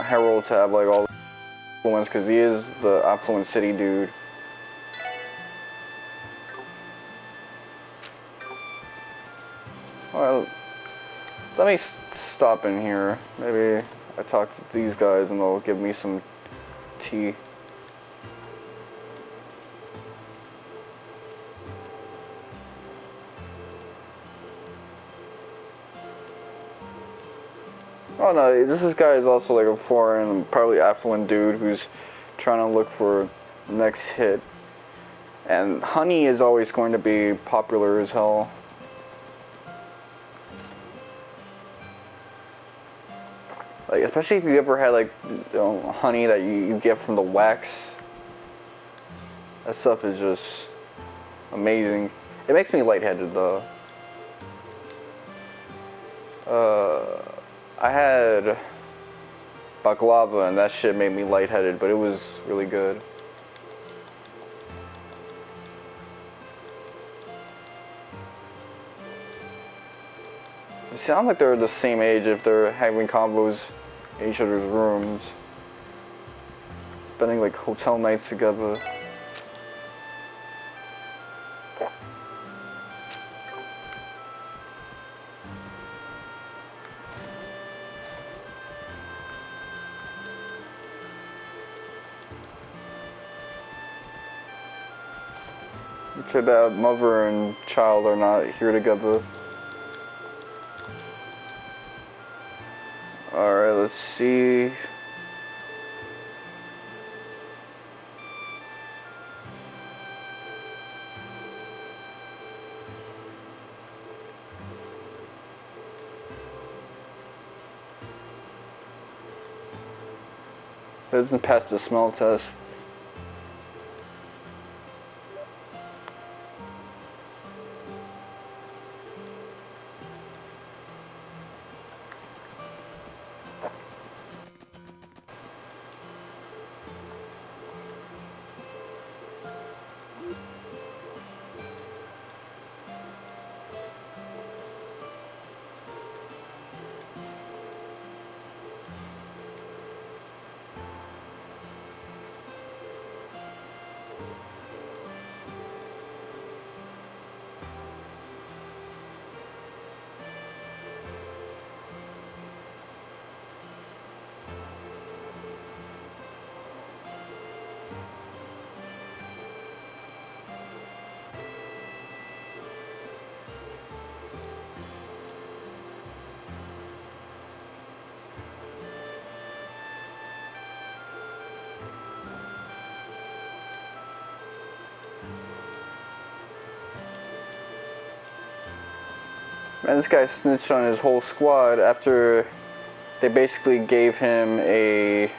Harold to have like all the influence, because he is the affluent city dude. Well, let me stop in here. Maybe I talk to these guys and they'll give me some tea. Oh no, this guy is also like a foreign, probably affluent dude who's trying to look for the next hit. And honey is always going to be popular as hell. Like, especially if you ever had like, you know, honey that you get from the wax. That stuff is just amazing. It makes me lightheaded though. I had baklava and that shit made me lightheaded, but it was really good. They sound like they're the same age if they're having combos in each other's rooms. Spending like hotel nights together. Okay, that mother and child are not here together. Alright, let's see. It doesn't pass the smell test. Man, this guy snitched on his whole squad after they basically gave him a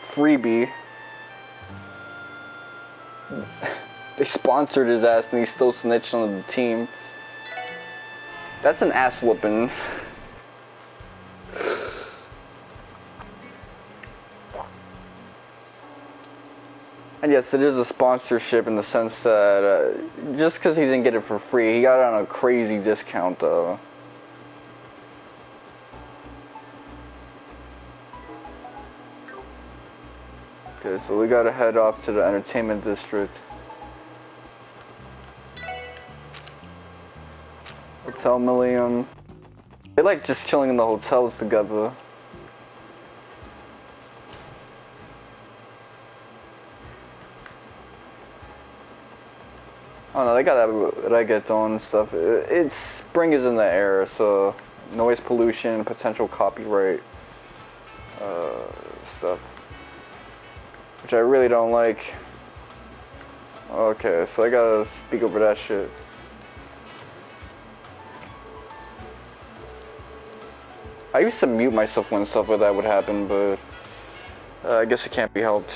freebie. They sponsored his ass and he still snitched on the team. That's an ass whooping. And yes, it is a sponsorship in the sense that just because he didn't get it for free, he got it on a crazy discount though. Okay, so we gotta head off to the entertainment district. Hotel Millennium. They like just chilling in the hotels together. Oh no, they got that reggaeton and stuff. It's spring is in the air, so noise pollution, potential copyright stuff, which I really don't like. Okay, so I gotta speak over that shit. I used to mute myself when stuff like that would happen, but I guess it can't be helped.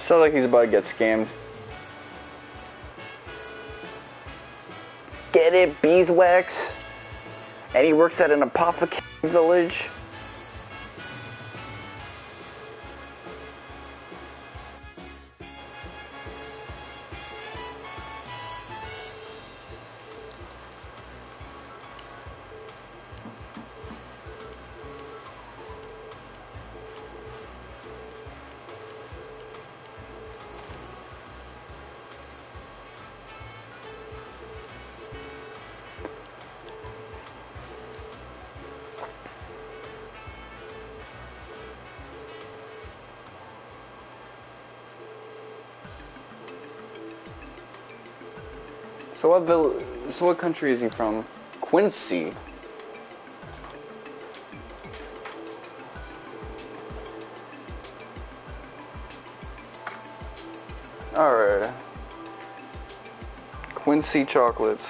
Sounds like he's about to get scammed. Get it, beeswax? And he works at an apothecary village? So what country is he from? Quincy. Alright. Quincy chocolates.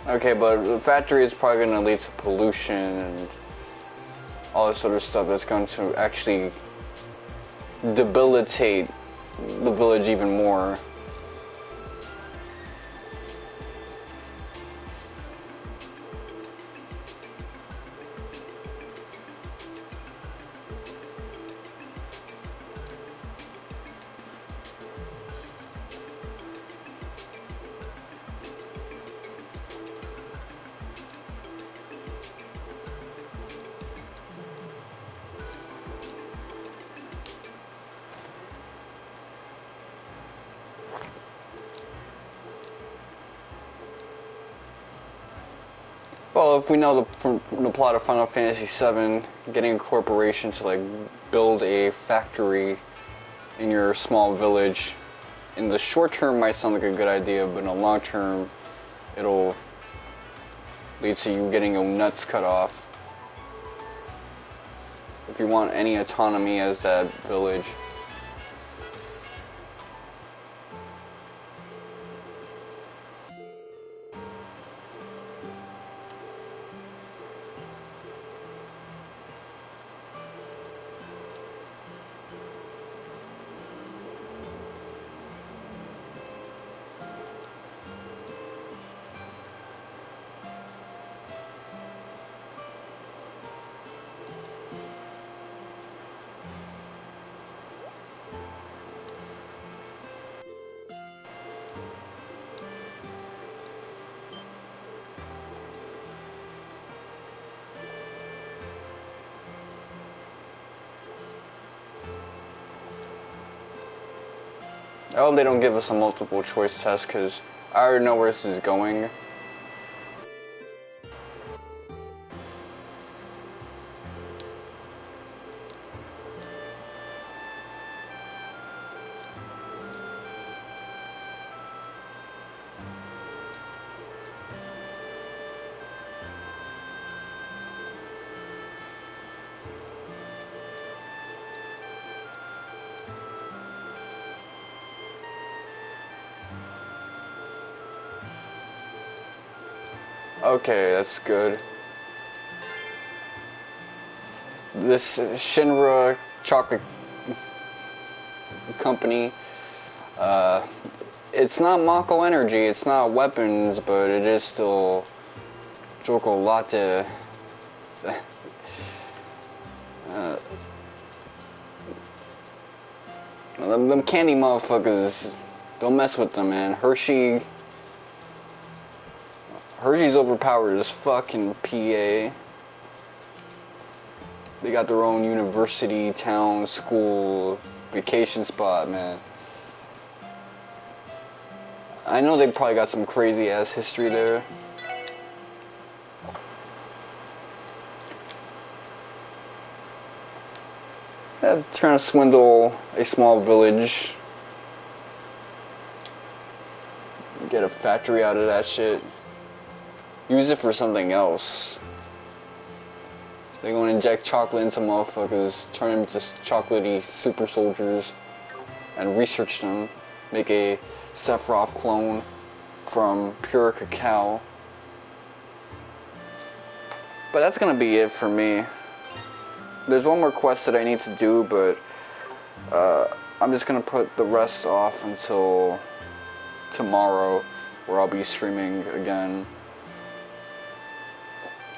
Okay, but the factory is probably going to lead to pollution and all this other stuff that's going to actually debilitate the village even more. Well, if we know from the plot of Final Fantasy VII, getting a corporation to like build a factory in your small village, in the short term might sound like a good idea, but in the long term, it'll lead to you getting your nuts cut off. If you want any autonomy as that village. I hope they don't give us a multiple choice test, because I already know where this is going. Okay, that's good. This Shinra chocolate company, it's not Mako energy, it's not weapons, but it is still chocolate. Them candy motherfuckers, don't mess with them, man. Hershey's overpowered as fucking PA. They got their own university, town, school, vacation spot, man. I know they probably got some crazy ass history there. Yeah, trying to swindle a small village. Get a factory out of that shit. Use it for something else. They're gonna inject chocolate into motherfuckers, turn them into chocolatey super soldiers, and research them. Make a Sephiroth clone from pure cacao. But that's gonna be it for me. There's one more quest that I need to do, but I'm just gonna put the rest off until tomorrow, where I'll be streaming again.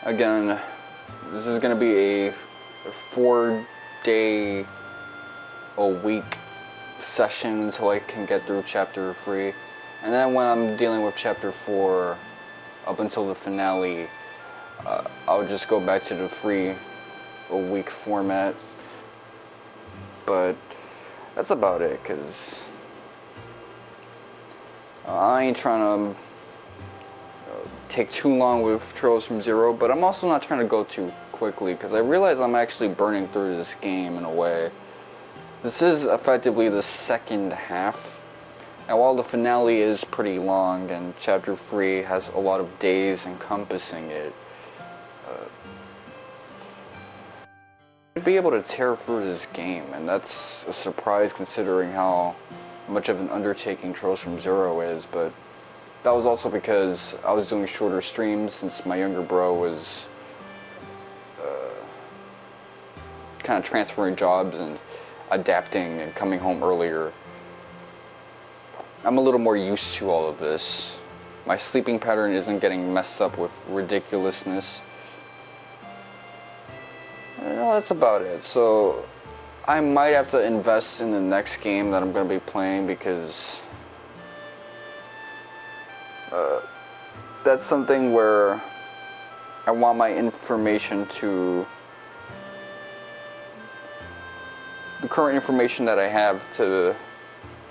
again, this is going to be a 4-day-a-week session until I can get through chapter 3. And then when I'm dealing with chapter 4 up until the finale, I'll just go back to the 3-a-week format. But that's about it, because I ain't trying to take too long with Trails from Zero, but I'm also not trying to go too quickly, because I realize I'm actually burning through this game in a way. This is effectively the second half, and while the finale is pretty long and chapter 3 has a lot of days encompassing it, I'd be able to tear through this game, and that's a surprise considering how much of an undertaking Trails from Zero is. But that was also because I was doing shorter streams since my younger bro was kind of transferring jobs and adapting and coming home earlier. I'm a little more used to all of this. My sleeping pattern isn't getting messed up with ridiculousness. That's about it. So I might have to invest in the next game that I'm going to be playing, because that's something where I want my information to, the current information that I have, to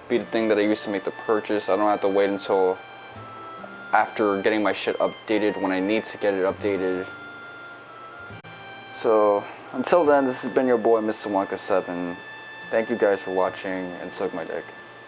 be the thing that I use to make the purchase. I don't have to wait until after getting my shit updated when I need to get it updated. So until then, this has been your boy Mr. Wonka7. Thank you guys for watching, and suck my dick.